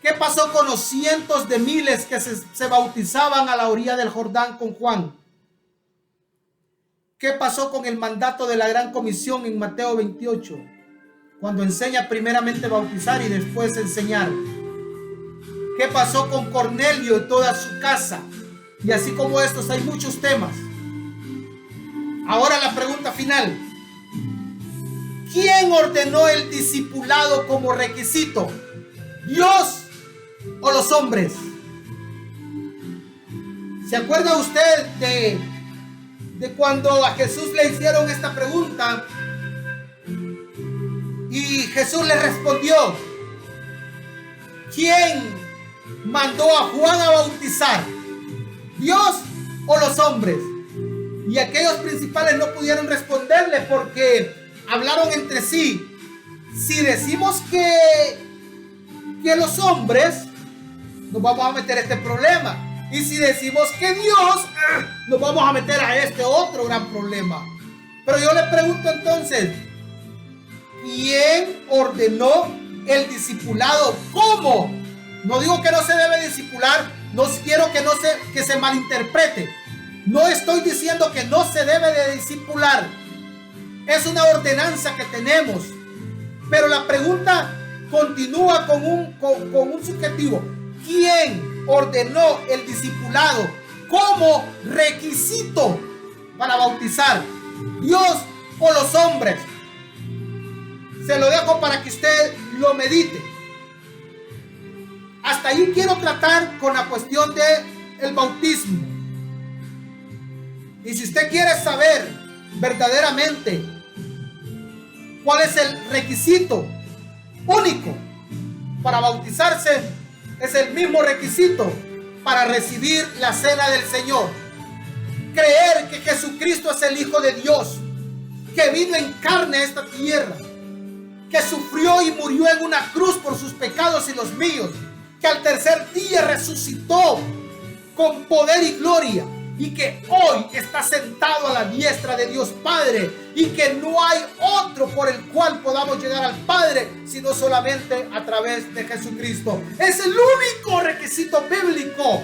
¿Qué pasó con los cientos de miles que se bautizaban a la orilla del Jordán con Juan? ¿Qué pasó con el mandato de la Gran Comisión en Mateo 28? Cuando enseña primeramente a bautizar y después enseñar. ¿Qué pasó con Cornelio y toda su casa? Y así como estos hay muchos temas. Ahora la pregunta final. ¿Quién ordenó el discipulado como requisito? ¿Dios o los hombres? ¿Se acuerda usted de cuando a Jesús le hicieron esta pregunta? Y Jesús le respondió: ¿quién mandó a Juan a bautizar? ¿Dios o los hombres? Y aquellos principales no pudieron responderle porque hablaron entre sí. Si decimos que los hombres, nos vamos a meter a este problema. Y si decimos que Dios, nos vamos a meter a este otro gran problema. Pero yo le pregunto entonces, ¿quién ordenó el discipulado? ¿Cómo? No digo que no se debe discipular, no quiero que se malinterprete. No estoy diciendo que no se debe de discipular. Es una ordenanza que tenemos. Pero la pregunta continúa con un subjetivo. ¿Quién ordenó el discipulado como requisito para bautizar? ¿Dios o los hombres? Se lo dejo para que usted lo medite. Hasta ahí quiero tratar con la cuestión del bautismo. Y si usted quiere saber verdaderamente cuál es el requisito único para bautizarse, es el mismo requisito para recibir la cena del Señor. Creer que Jesucristo es el Hijo de Dios, que vino en carne a esta tierra, que sufrió y murió en una cruz por sus pecados y los míos, que al tercer día resucitó con poder y gloria, y que hoy está sentado a la diestra de Dios Padre, y que no hay otro por el cual podamos llegar al Padre, sino solamente a través de Jesucristo. Es el único requisito bíblico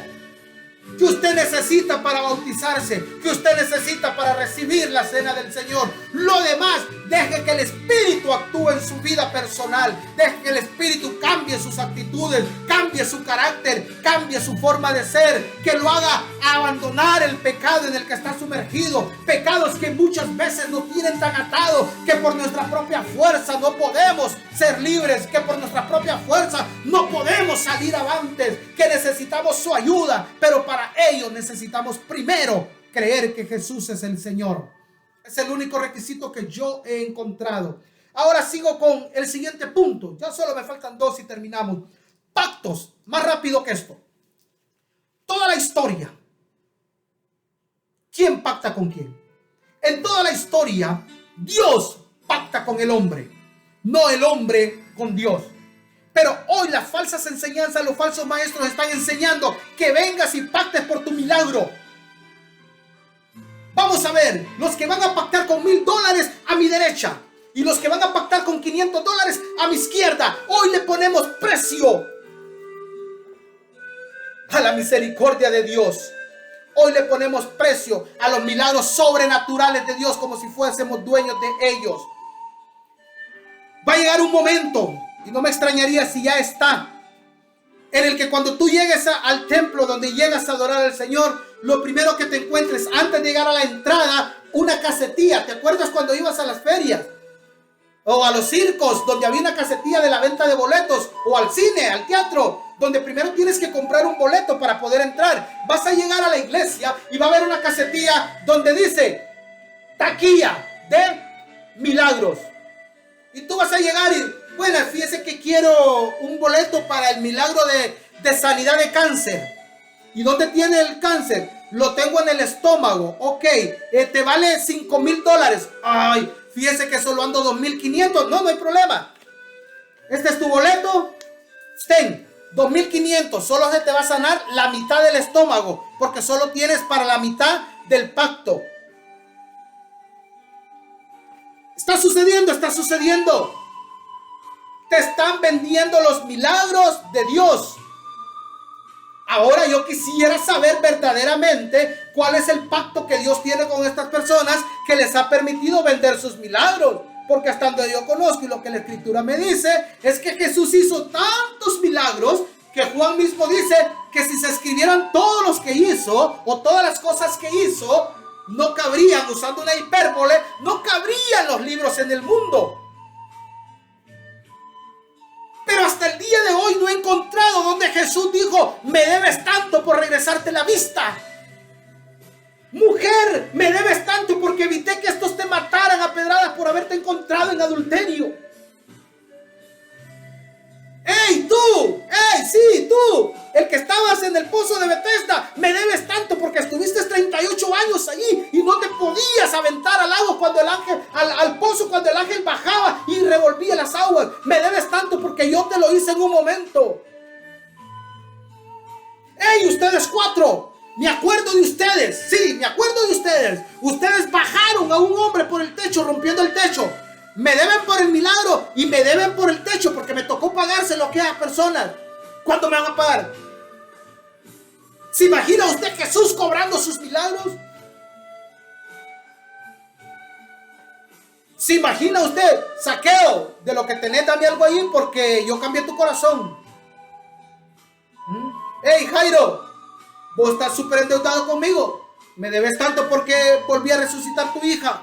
que usted necesita para bautizarse, que usted necesita para recibir la cena del Señor. Lo demás, deje que el Espíritu actúe en su vida personal, deje que el Espíritu cambie sus actitudes, cambie su carácter, cambie su forma de ser, que lo haga abandonar el pecado en el que está sumergido, pecados que muchas veces nos tienen tan atados que por nuestra propia fuerza no podemos ser libres, que por nuestra propia fuerza no podemos salir avantes, que necesitamos su ayuda, pero para ello necesitamos primero creer que Jesús es el Señor. Es el único requisito que yo he encontrado. Ahora sigo con el siguiente punto. Ya solo me faltan 2 y terminamos. Pactos. Más rápido que esto. Toda la historia. ¿Quién pacta con quién? En toda la historia, Dios pacta con el hombre, no el hombre con Dios. Pero hoy las falsas enseñanzas, los falsos maestros están enseñando que vengas y pactes por tu milagro. Vamos a ver, los que van a pactar con $1,000 a mi derecha y los que van a pactar con $500 a mi izquierda. Hoy le ponemos precio a la misericordia de Dios. Hoy le ponemos precio a los milagros sobrenaturales de Dios como si fuésemos dueños de ellos. Va a llegar un momento, y no me extrañaría si ya está, en el que cuando tú llegues al templo donde llegas a adorar al Señor, lo primero que te encuentres antes de llegar a la entrada, una casetilla. ¿Te acuerdas cuando ibas a las ferias? O a los circos, donde había una casetilla de la venta de boletos, o al cine, al teatro, donde primero tienes que comprar un boleto para poder entrar. Vas a llegar a la iglesia y va a haber una casetilla donde dice taquilla de milagros. Y tú vas a llegar y, bueno, fíjese que quiero un boleto para el milagro de sanidad de cáncer. ¿Y dónde tiene el cáncer? Lo tengo en el estómago. Ok, te vale $5,000. Ay, fíjese que solo ando 2,500. No, no hay problema. Este es tu boleto. Ten, 2,500. Solo se te va a sanar la mitad del estómago, porque solo tienes para la mitad del pacto. Está sucediendo, está sucediendo. Te están vendiendo los milagros de Dios. Ahora yo quisiera saber verdaderamente cuál es el pacto que Dios tiene con estas personas que les ha permitido vender sus milagros. Porque hasta donde yo conozco y lo que la Escritura me dice es que Jesús hizo tantos milagros que Juan mismo dice que si se escribieran todos los que hizo o todas las cosas que hizo, no cabrían, usando una hipérbole, no cabrían los libros en el mundo. Pero hasta el día de hoy no he encontrado donde Jesús dijo: me debes tanto por regresarte la vista. Mujer, me debes tanto porque evité que estos te mataran a pedradas por haberte encontrado en adulterio. ¡Ey, tú! ¡Ey, sí, tú! El que estabas en el pozo de Bethesda, me debes tanto porque estuviste 38 años allí y no te podías aventar al agua cuando el ángel, al pozo cuando el ángel bajaba y revolvía las aguas. Me debes tanto porque yo te lo hice en un momento. ¡Ey, ustedes 4! Me acuerdo de ustedes, sí, me acuerdo de ustedes. Ustedes bajaron a un hombre por el techo, rompiendo el techo. Me deben por el milagro y me deben por el techo porque me tocó pagárselo a aquellas personas. ¿Cuánto me van a pagar? ¿Se imagina usted Jesús cobrando sus milagros? ¿Se imagina usted, Saqueo, de lo que tenés, dame algo ahí porque yo cambié tu corazón? Hey, Jairo, vos estás súper endeudado conmigo. Me debes tanto porque volví a resucitar tu hija.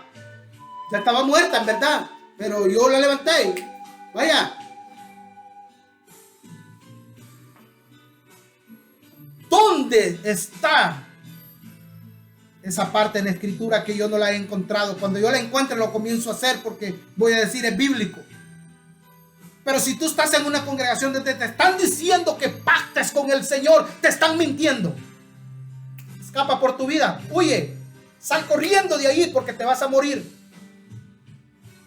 Ya estaba muerta, en verdad, pero yo la levanté. Vaya. ¿Dónde está esa parte en la Escritura que yo no la he encontrado? Cuando yo la encuentre lo comienzo a hacer porque voy a decir es bíblico. Pero si tú estás en una congregación donde te están diciendo que pactes con el Señor, te están mintiendo. Escapa por tu vida, huye, sal corriendo de ahí porque te vas a morir.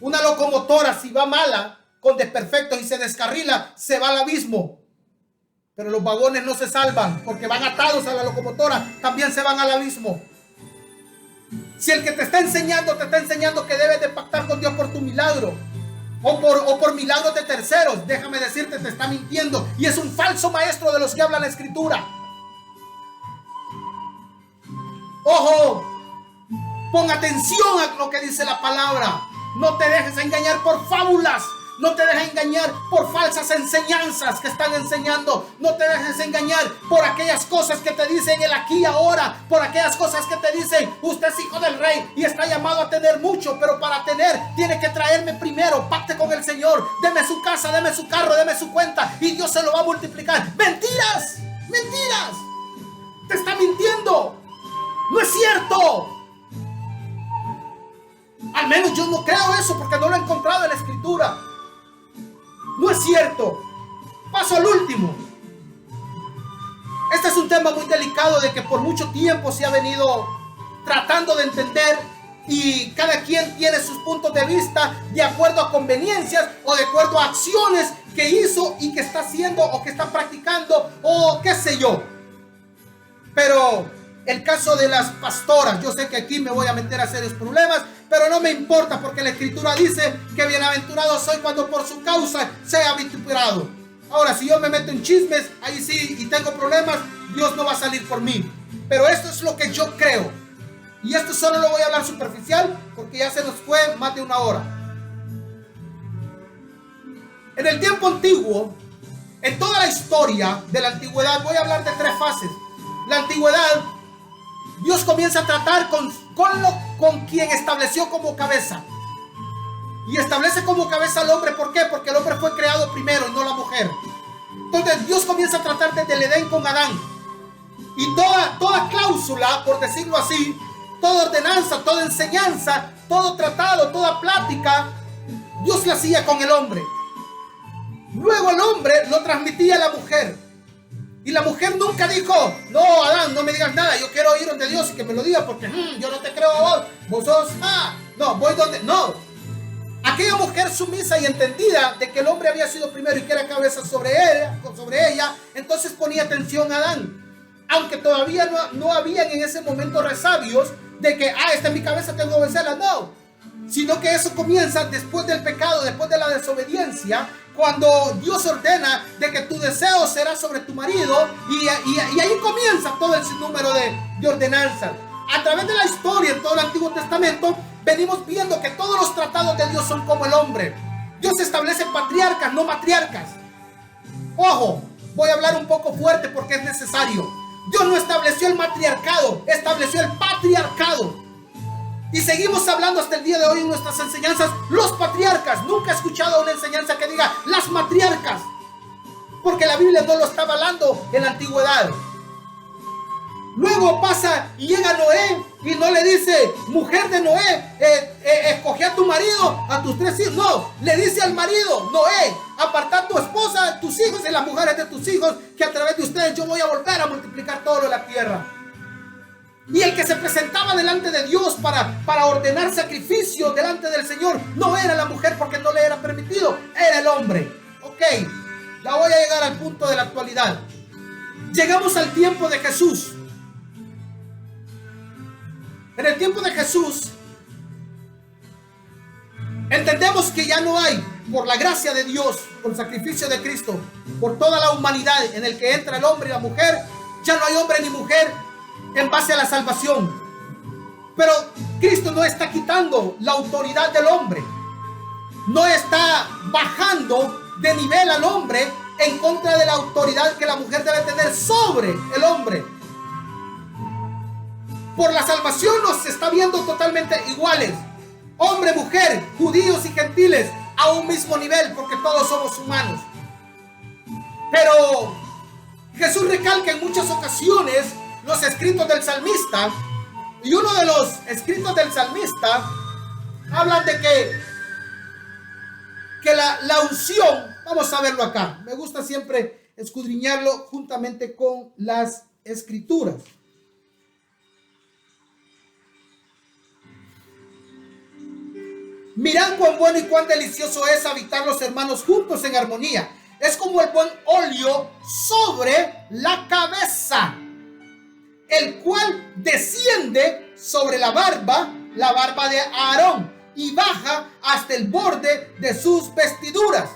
Una locomotora, si va mala, con desperfectos y se descarrila, se va al abismo. pero los vagones no se salvan porque van atados a la locomotora, también se van al abismo. Si el que te está enseñando que debes de pactar con Dios por tu milagro o por milagros de terceros, déjame decirte, te está mintiendo y es un falso maestro de los que habla la Escritura. Ojo, pon atención a lo que dice la palabra. No te dejes engañar por fábulas. No te dejes engañar por falsas enseñanzas que están enseñando. No te dejes engañar por aquellas cosas que te dicen el aquí y ahora. Por aquellas cosas que te dicen, usted es hijo del rey y está llamado a tener mucho, pero para tener tiene que traerme primero. Pacte con el Señor. Deme su casa, deme su carro, deme su cuenta y Dios se lo va a multiplicar. Mentiras, mentiras. Te está mintiendo. No es cierto. Al menos yo no creo eso porque no lo he encontrado en la Escritura. No es cierto. Paso al último. Este es un tema muy delicado de que por mucho tiempo se ha venido tratando de entender y cada quien tiene sus puntos de vista de acuerdo a conveniencias o de acuerdo a acciones que hizo y que está haciendo o que está practicando o qué sé yo. Pero el caso de las pastoras, yo sé que aquí me voy a meter a serios problemas, pero no me importa porque la Escritura dice que bienaventurado soy cuando por su causa sea vituperado. Ahora, si yo me meto en chismes, ahí sí, y tengo problemas, Dios no va a salir por mí. Pero esto es lo que yo creo. Y esto solo lo voy a hablar superficial porque ya se nos fue más de una hora. En el tiempo antiguo, en toda la historia de la antigüedad, voy a hablar de 3 fases. La antigüedad, Dios comienza a tratar con quien estableció como cabeza. Y establece como cabeza al hombre. ¿Por qué? Porque el hombre fue creado primero y no la mujer. Entonces Dios comienza a tratar desde el Edén con Adán. Y toda cláusula, por decirlo así, toda ordenanza, toda enseñanza, todo tratado, toda plática, Dios la hacía con el hombre. Luego el hombre lo transmitía a la mujer. Y la mujer nunca dijo, no, Adán, no me digas nada, yo quiero ir donde Dios y que me lo diga porque yo no te creo a vos sos, no, voy donde, no. Aquella mujer sumisa y entendida de que el hombre había sido primero y que era cabeza sobre ella, entonces ponía atención a Adán. Aunque todavía no habían en ese momento resabios de que, esta es mi cabeza, tengo que obedecerla, no. Sino que eso comienza después del pecado, después de la desobediencia, cuando Dios ordena de que tu deseo será sobre tu marido y ahí comienza todo el sinnúmero de ordenanzas. A través de la historia en todo el Antiguo Testamento venimos viendo que todos los tratados de Dios son como el hombre. Dios establece patriarcas, no matriarcas. Ojo, voy a hablar un poco fuerte porque es necesario. Dios no estableció el matriarcado, estableció el patriarcado. Y seguimos hablando hasta el día de hoy en nuestras enseñanzas, los patriarcas. Nunca he escuchado una enseñanza que diga las matriarcas, porque la Biblia no lo está avalando en la antigüedad. Luego pasa y llega Noé y no le dice, mujer de Noé, escoge a tu marido, a tus 3 hijos. No, le dice al marido, Noé, apartad tu esposa, tus hijos y las mujeres de tus hijos, que a través de ustedes yo voy a volver a multiplicar todo lo de la tierra. Y el que se presentaba delante de Dios para ordenar sacrificio delante del Señor no era la mujer porque no le era permitido, era el hombre. Ok, ya voy a llegar al punto de la actualidad. Llegamos al tiempo de Jesús. En el tiempo de Jesús entendemos que ya no hay, por la gracia de Dios, por el sacrificio de Cristo, por toda la humanidad en el que entra el hombre y la mujer, ya no hay hombre ni mujer en base a la salvación. Pero Cristo no está quitando la autoridad del hombre, no está bajando de nivel al hombre en contra de la autoridad que la mujer debe tener sobre el hombre. Por la salvación nos está viendo totalmente iguales, hombre, mujer, judíos y gentiles, a un mismo nivel, porque todos somos humanos. Pero Jesús recalca en muchas ocasiones los escritos del salmista, y uno de los escritos del salmista hablan de que la unción, vamos a verlo acá, me gusta siempre escudriñarlo juntamente con las escrituras. Mirad cuán bueno y cuán delicioso es habitar los hermanos juntos en armonía. es como el buen óleo sobre la cabeza, el cual desciende sobre la barba de Aarón, y baja hasta el borde de sus vestiduras.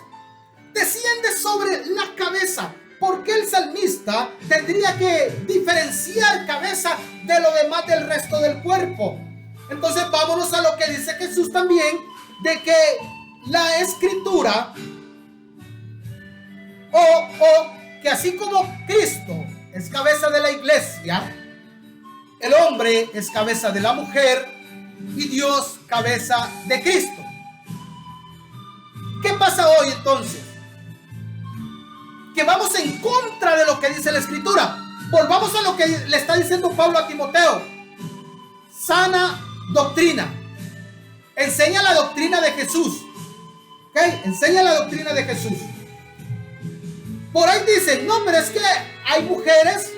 Desciende sobre la cabeza. ¿Por qué el salmista tendría que diferenciar cabeza de lo demás del resto del cuerpo? Entonces vámonos a lo que dice Jesús también, de que la escritura, o que así como Cristo es cabeza de la iglesia, el hombre es cabeza de la mujer y Dios cabeza de Cristo. ¿Qué pasa hoy entonces? Que vamos en contra de lo que dice la escritura. Volvamos a lo que le está diciendo Pablo a Timoteo. Sana doctrina. Enseña la doctrina de Jesús. ¿Ok? Enseña la doctrina de Jesús. Por ahí dicen, no, pero es que hay mujeres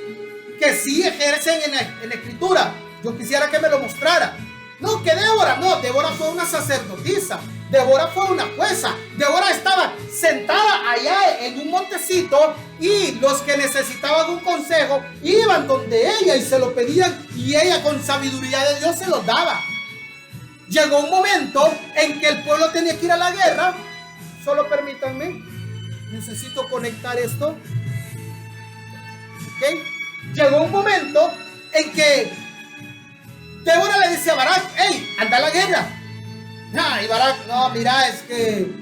que sí ejercen en la escritura. Yo quisiera que me lo mostrara. No, que Débora, no, Débora fue una sacerdotisa, Débora fue una jueza, Débora estaba sentada allá en un montecito y los que necesitaban un consejo iban donde ella y se lo pedían y ella con sabiduría de Dios se los daba. Llegó un momento en que el pueblo tenía que ir a la guerra. Solo permítanme, necesito conectar esto. ¿Ok? Llegó un momento en que Débora le decía a Barak, hey, anda a la guerra. Y Barak, no, mira, es que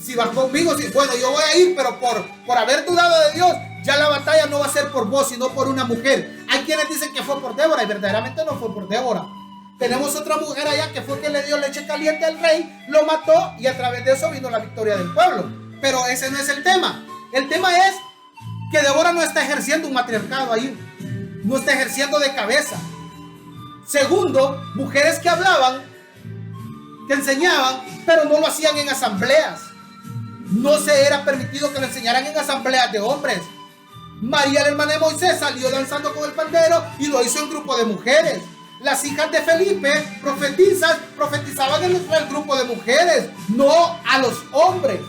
si vas conmigo, bueno, yo voy a ir, pero por haber dudado de Dios, ya la batalla no va a ser por vos, sino por una mujer. Hay quienes dicen que fue por Débora y verdaderamente no fue por Débora. Tenemos otra mujer allá que fue que le dio leche caliente al rey, lo mató y a través de eso vino la victoria del pueblo. Pero ese no es el tema. El tema es que Débora no está ejerciendo un matriarcado ahí, no está ejerciendo de cabeza. Segundo, mujeres que hablaban, que enseñaban, pero no lo hacían en asambleas. No se era permitido que lo enseñaran en asambleas de hombres. María, la hermana de Moisés, salió danzando con el pandero y lo hizo en grupo de mujeres. Las hijas de Felipe, profetizaban en el grupo de mujeres, no a los hombres.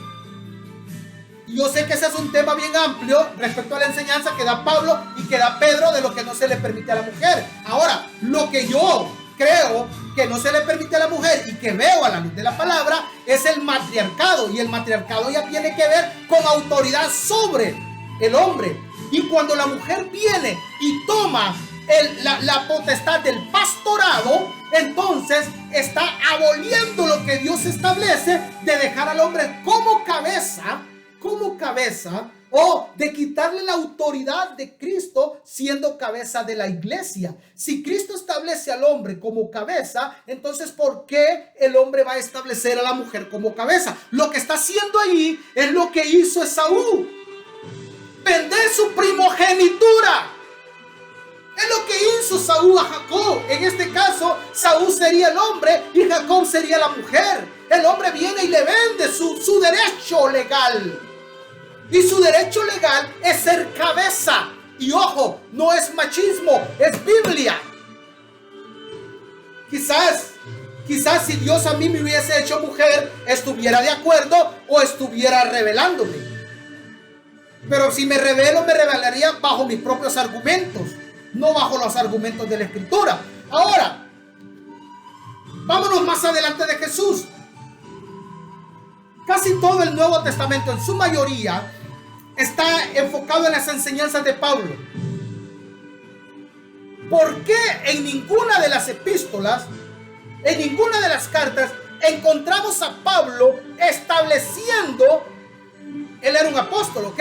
Y yo sé que ese es un tema bien amplio respecto a la enseñanza que da Pablo y que da Pedro de lo que no se le permite a la mujer. Ahora, lo que yo creo que no se le permite a la mujer y que veo a la luz de la palabra es el matriarcado. Y el matriarcado ya tiene que ver con autoridad sobre el hombre. Y cuando la mujer viene y toma la potestad del pastorado, entonces está aboliendo lo que Dios establece de dejar al hombre como cabeza, o de quitarle la autoridad de Cristo siendo cabeza de la iglesia. Si Cristo establece al hombre como cabeza, entonces ¿por qué el hombre va a establecer a la mujer como cabeza? Lo que está haciendo ahí es lo que hizo Esaú: vender su primogenitura. Es lo que hizo Saúl a Jacob. En este caso, Saúl sería el hombre y Jacob sería la mujer. El hombre viene y le vende su derecho legal. Y su derecho legal es ser cabeza. Y ojo, no es machismo, es Biblia. Quizás si Dios a mí me hubiese hecho mujer, estuviera de acuerdo o estuviera revelándome. Pero si me revelo, me revelaría bajo mis propios argumentos, no bajo los argumentos de la escritura. Ahora, vámonos más adelante de Jesús. Casi todo el Nuevo Testamento, en su mayoría, está enfocado en las enseñanzas de Pablo. ¿Por qué en ninguna de las epístolas, en ninguna de las cartas, encontramos a Pablo estableciendo? Él era un apóstol, ¿ok?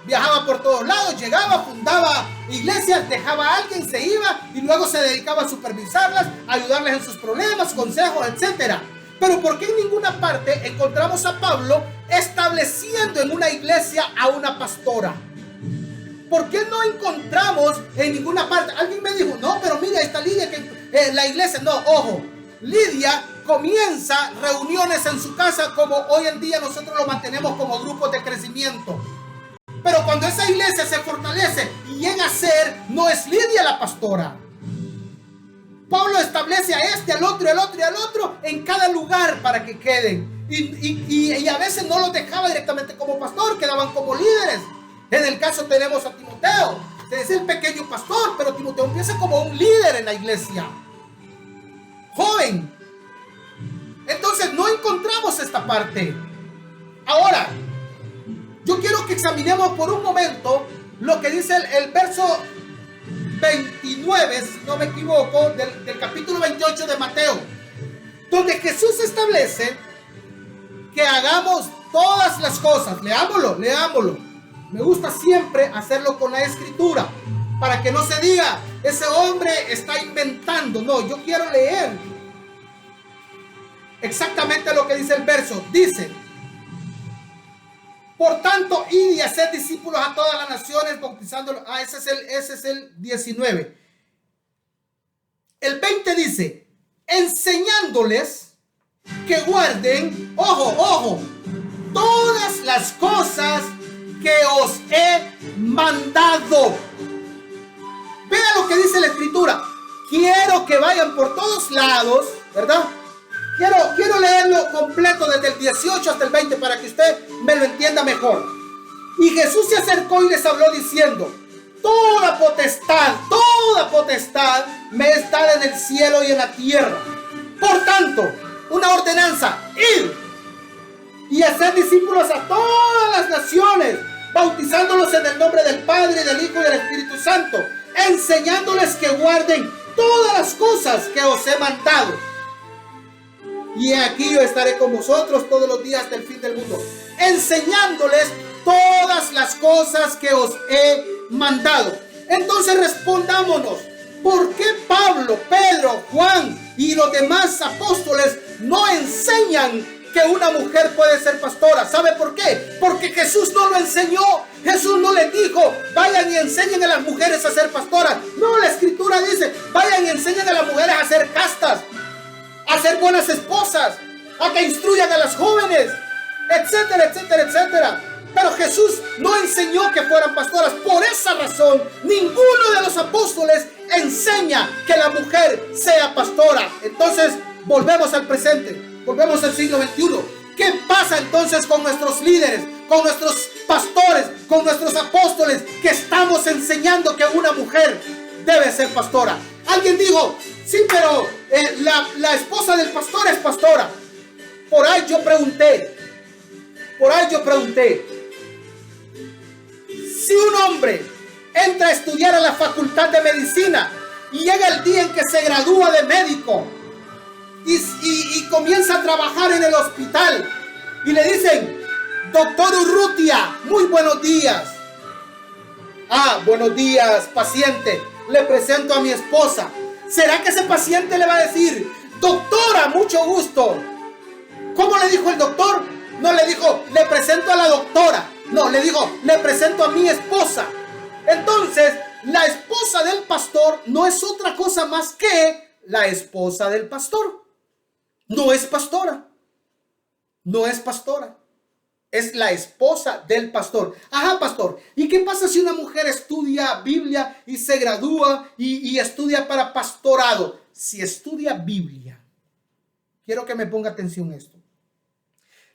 Viajaba por todos lados, llegaba, fundaba iglesias, dejaba a alguien, se iba y luego se dedicaba a supervisarlas, a ayudarles en sus problemas, consejos, etc. Pero ¿por qué en ninguna parte encontramos a Pablo estableciendo en una iglesia a una pastora? ¿Por qué no encontramos en ninguna parte? Alguien me dijo, no, pero mira, esta Lidia, que la iglesia, no, ojo, Lidia comienza reuniones en su casa como hoy en día nosotros lo mantenemos como grupos de crecimiento. Pero cuando esa iglesia se fortalece y llega a ser, no es Lidia la pastora. Pablo establece a este, al otro, al otro y al otro en cada lugar para que queden. Y a veces no los dejaba directamente como pastor, quedaban como líderes. En el caso tenemos a Timoteo, es el pequeño pastor, pero Timoteo empieza como un líder en la iglesia, joven. Entonces no encontramos esta parte. Ahora, yo quiero que examinemos por un momento lo que dice el verso 29, si no me equivoco, del capítulo 28 de Mateo, donde Jesús establece que hagamos todas las cosas. Leámoslo. Me gusta siempre hacerlo con la escritura, para que no se diga, ese hombre está inventando. No, yo quiero leer exactamente lo que dice el verso. Dice: por tanto, id y haced discípulos a todas las naciones, bautizándolos. Ese es el 19. El 20 dice: enseñándoles que guarden, ojo, todas las cosas que os he mandado. Vea lo que dice la escritura. Quiero que vayan por todos lados, ¿verdad? Quiero leerlo completo desde el 18 hasta el 20 para que usted me lo entienda mejor. Y Jesús se acercó y les habló diciendo: toda potestad me es dada en el cielo y en la tierra. Por tanto, una ordenanza: id y hacer discípulos a todas las naciones, bautizándolos en el nombre del Padre, del Hijo y del Espíritu Santo, enseñándoles que guarden todas las cosas que os he mandado. Y aquí yo estaré con vosotros todos los días hasta el fin del mundo, enseñándoles todas las cosas que os he mandado. Entonces respondámonos: ¿por qué Pablo, Pedro, Juan y los demás apóstoles no enseñan que una mujer puede ser pastora? ¿Sabe por qué? Porque Jesús no lo enseñó. Jesús no les dijo: vayan y enseñen a las mujeres a ser pastoras. No, la escritura dice: vayan y enseñen a las mujeres a ser castas, a ser buenas esposas, a que instruyan a las jóvenes, etcétera, etcétera, etcétera. Pero Jesús no enseñó que fueran pastoras. Por esa razón, ninguno de los apóstoles enseña que la mujer sea pastora. Entonces, volvemos al presente, volvemos al siglo XXI. ¿Qué pasa entonces con nuestros líderes, con nuestros pastores, con nuestros apóstoles, que estamos enseñando que una mujer debe ser pastora? Alguien dijo: sí, pero la esposa del pastor es pastora. Por ahí yo pregunté, si un hombre entra a estudiar a la facultad de medicina y llega el día en que se gradúa de médico y comienza a trabajar en el hospital y le dicen: doctor Urrutia, muy buenos días. Ah, buenos días, paciente, le presento a mi esposa. ¿Será que ese paciente le va a decir: doctora, mucho gusto? ¿Cómo le dijo el doctor? No le dijo: le presento a la doctora. No, le dijo: le presento a mi esposa. Entonces, la esposa del pastor no es otra cosa más que la esposa del pastor. No es pastora. No es pastora. Es la esposa del pastor. Ajá, pastor. ¿Y qué pasa si una mujer estudia Biblia y se gradúa y estudia para pastorado? Si estudia Biblia, quiero que me ponga atención a esto.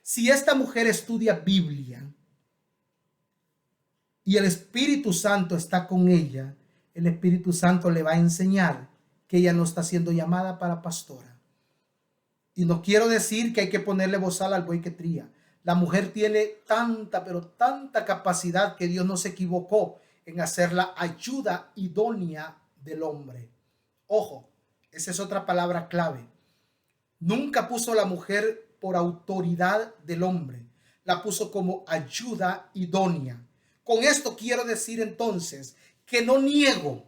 Si esta mujer estudia Biblia y el Espíritu Santo está con ella, el Espíritu Santo le va a enseñar que ella no está siendo llamada para pastora. Y no quiero decir que hay que ponerle bozal al buey que tría. La mujer tiene tanta, pero tanta capacidad que Dios no se equivocó en hacerla ayuda idónea del hombre. Ojo, esa es otra palabra clave. Nunca puso a la mujer por autoridad del hombre. La puso como ayuda idónea. Con esto quiero decir entonces que no niego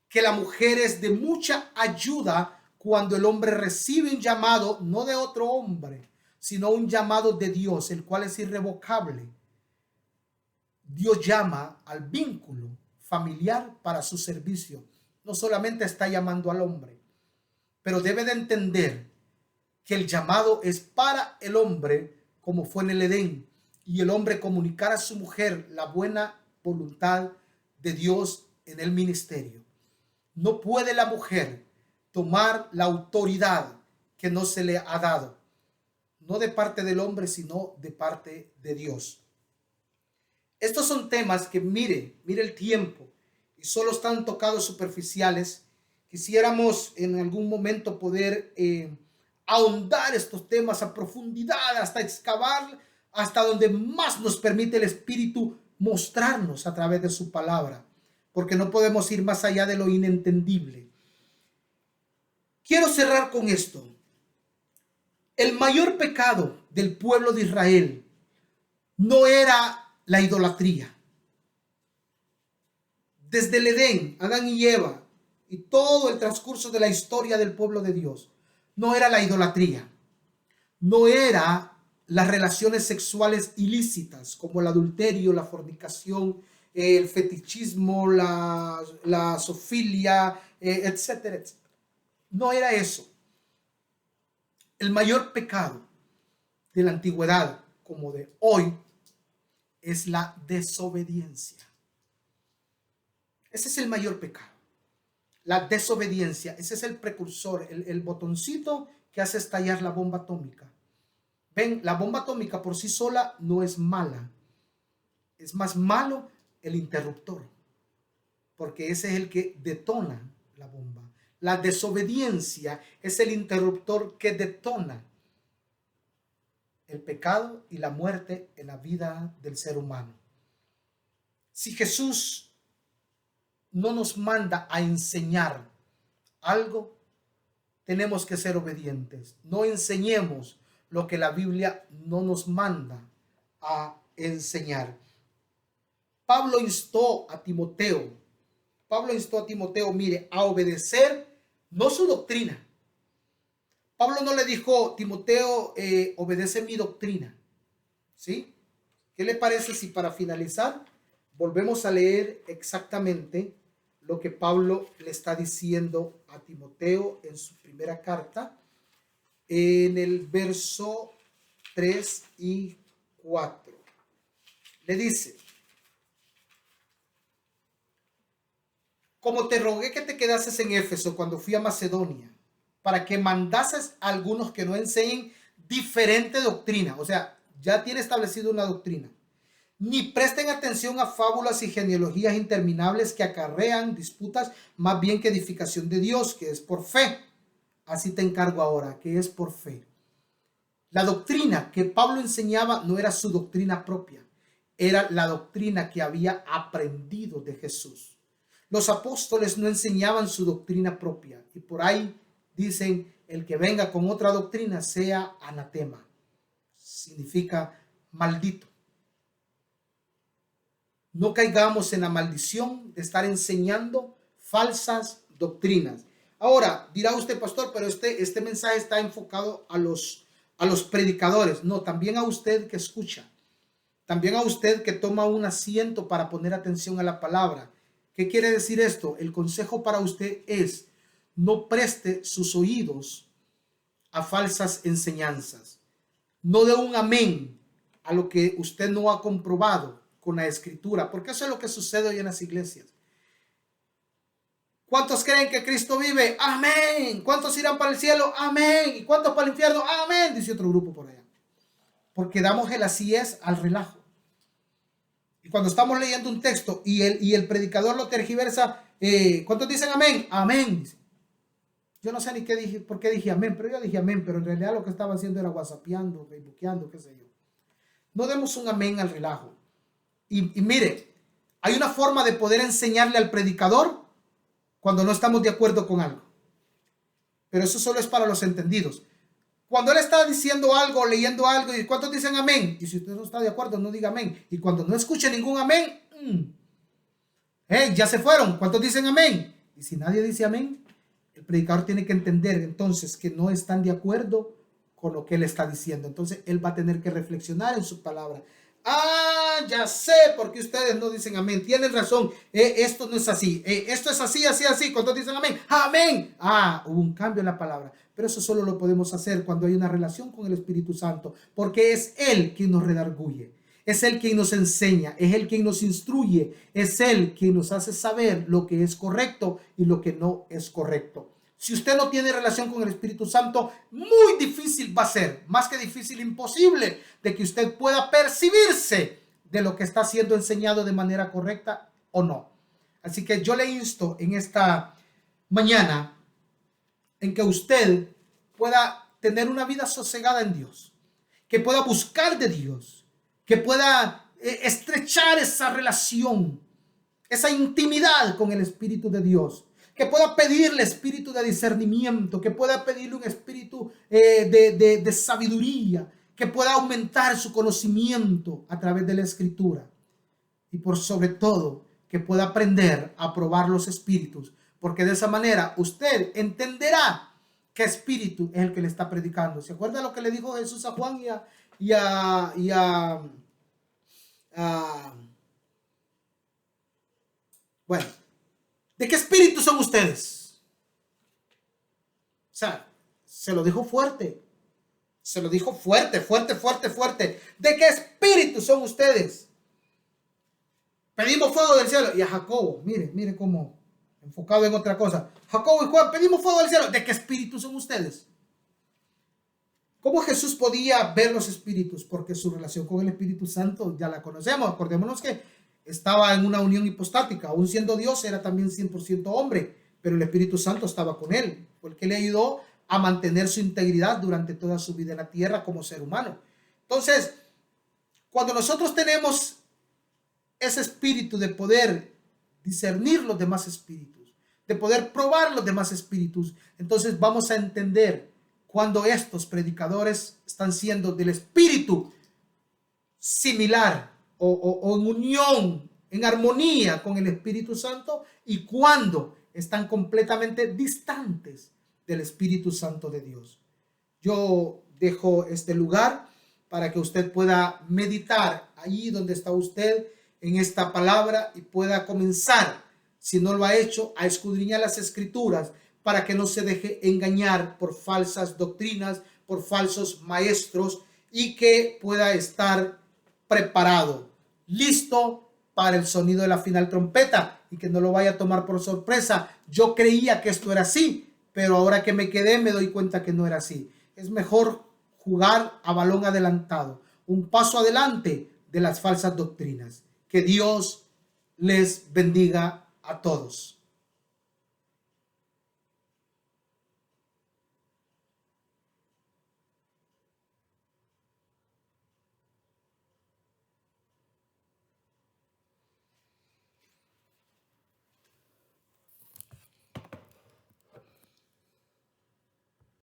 que la mujer es de mucha ayuda cuando el hombre recibe un llamado, no de otro hombre, sino un llamado de Dios, el cual es irrevocable. Dios llama al vínculo familiar para su servicio. No solamente está llamando al hombre, pero debe de entender que el llamado es para el hombre, como fue en el Edén, y el hombre comunicar a su mujer la buena voluntad de Dios en el ministerio. No puede la mujer tomar la autoridad que no se le ha dado. no de parte del hombre, sino de parte de Dios. Estos son temas que mire el tiempo y solo están tocados superficiales. Quisiéramos en algún momento poder ahondar estos temas a profundidad, hasta excavar, hasta donde más nos permite el Espíritu mostrarnos a través de su palabra, porque no podemos ir más allá de lo inentendible. Quiero cerrar con esto. El mayor pecado del pueblo de Israel no era la idolatría. Desde el Edén, Adán y Eva, y todo el transcurso de la historia del pueblo de Dios, no era la idolatría, no era las relaciones sexuales ilícitas como el adulterio, la fornicación, el fetichismo, la zoofilia, etcétera, etcétera. No era eso. El mayor pecado de la antigüedad como de hoy es la desobediencia. Ese es el mayor pecado. La desobediencia, ese es el precursor, el botoncito que hace estallar la bomba atómica. Ven, la bomba atómica por sí sola no es mala. Es más malo el interruptor, porque ese es el que detona la bomba. La desobediencia es el interruptor que detona el pecado y la muerte en la vida del ser humano. Si Jesús no nos manda a enseñar algo, tenemos que ser obedientes. No enseñemos lo que la Biblia no nos manda a enseñar. Pablo instó a Timoteo, mire, a obedecer no su doctrina. Pablo no le dijo, Timoteo, obedece mi doctrina. ¿Sí? ¿Qué le parece si para finalizar volvemos a leer exactamente lo que Pablo le está diciendo a Timoteo en su primera carta, en el verso 3 y 4? Le dice: como te rogué que te quedases en Éfeso cuando fui a Macedonia, para que mandases a algunos que no enseñen diferente doctrina, o sea, ya tiene establecido una doctrina, ni presten atención a fábulas y genealogías interminables que acarrean disputas, más bien que edificación de Dios, que es por fe. Así te encargo ahora, que es por fe. La doctrina que Pablo enseñaba no era su doctrina propia, era la doctrina que había aprendido de Jesús. Los apóstoles no enseñaban su doctrina propia, y por ahí dicen: el que venga con otra doctrina sea anatema. Significa maldito. No caigamos en la maldición de estar enseñando falsas doctrinas. Ahora, dirá usted, pastor, pero este mensaje está enfocado a los predicadores. No, también a usted que escucha. También a usted que toma un asiento para poner atención a la palabra. ¿Qué quiere decir esto? El consejo para usted es: no preste sus oídos a falsas enseñanzas. No dé un amén a lo que usted no ha comprobado con la escritura, porque eso es lo que sucede hoy en las iglesias. ¿Cuántos creen que Cristo vive? Amén. ¿Cuántos irán para el cielo? Amén. ¿Y cuántos para el infierno? Amén, dice otro grupo por allá. Porque damos el así es al relajo. Y cuando estamos leyendo un texto y el predicador lo tergiversa, ¿cuántos dicen amén? Amén. Yo no sé ni qué dije, por qué dije amén, pero yo dije amén, pero en realidad lo que estaba haciendo era whatsappeando, facebookeando, qué sé yo. No demos un amén al relajo. Y mire, hay una forma de poder enseñarle al predicador cuando no estamos de acuerdo con algo. Pero eso solo es para los entendidos. Cuando él está diciendo algo, leyendo algo, ¿y cuántos dicen amén? Y si usted no está de acuerdo, no diga amén. Y cuando no escuche ningún amén, ya se fueron. ¿Cuántos dicen amén? Y si nadie dice amén, el predicador tiene que entender entonces que no están de acuerdo con lo que él está diciendo. Entonces él va a tener que reflexionar en su palabra. Ya sé por qué ustedes no dicen amén. Tienen razón. Esto no es así. Esto es así, así, así. ¿Cuántos dicen amén? Amén. Hubo un cambio en la palabra. Pero eso solo lo podemos hacer cuando hay una relación con el Espíritu Santo, porque es Él quien nos redarguye. Es Él quien nos enseña. Es Él quien nos instruye. Es Él quien nos hace saber lo que es correcto y lo que no es correcto. Si usted no tiene relación con el Espíritu Santo, muy difícil va a ser, más que difícil, imposible, de que usted pueda percibirse de lo que está siendo enseñado de manera correcta o no. Así que yo le insto en esta mañana en que usted pueda tener una vida sosegada en Dios, que pueda buscar de Dios, que pueda estrechar esa relación, esa intimidad con el Espíritu de Dios, que pueda pedirle espíritu de discernimiento, que pueda pedirle un espíritu de sabiduría, que pueda aumentar su conocimiento a través de la Escritura, y por sobre todo que pueda aprender a probar los espíritus, porque de esa manera usted entenderá qué espíritu es el que le está predicando. ¿Se acuerda lo que le dijo Jesús a Juan bueno, ¿de qué espíritu son ustedes? O sea, se lo dijo fuerte. Se lo dijo fuerte, fuerte, fuerte, fuerte. ¿De qué espíritu son ustedes? Pedimos fuego del cielo. Y a Jacobo, mire cómo, enfocado en otra cosa. Jacobo y Juan, pedimos fuego del cielo. ¿De qué espíritu son ustedes? ¿Cómo Jesús podía ver los espíritus? Porque su relación con el Espíritu Santo ya la conocemos. Acordémonos que estaba en una unión hipostática. Aún siendo Dios, era también 100% hombre. Pero el Espíritu Santo estaba con él. Porque le ayudó a mantener su integridad durante toda su vida en la tierra como ser humano. Entonces, cuando nosotros tenemos ese espíritu de poder discernir los demás espíritus, de poder probar los demás espíritus, entonces vamos a entender cuando estos predicadores están siendo del espíritu similar o en unión, en armonía con el Espíritu Santo, y cuando están completamente distantes del Espíritu Santo de Dios. Yo dejo este lugar para que usted pueda meditar ahí donde está usted en esta palabra y pueda comenzar, si no lo ha hecho, a escudriñar las Escrituras para que no se deje engañar por falsas doctrinas, por falsos maestros, y que pueda estar preparado, listo para el sonido de la final trompeta, y que no lo vaya a tomar por sorpresa. Yo creía que esto era así, pero ahora que me quedé me doy cuenta que no era así. Es mejor jugar a balón adelantado, un paso adelante de las falsas doctrinas. Que Dios les bendiga a todos.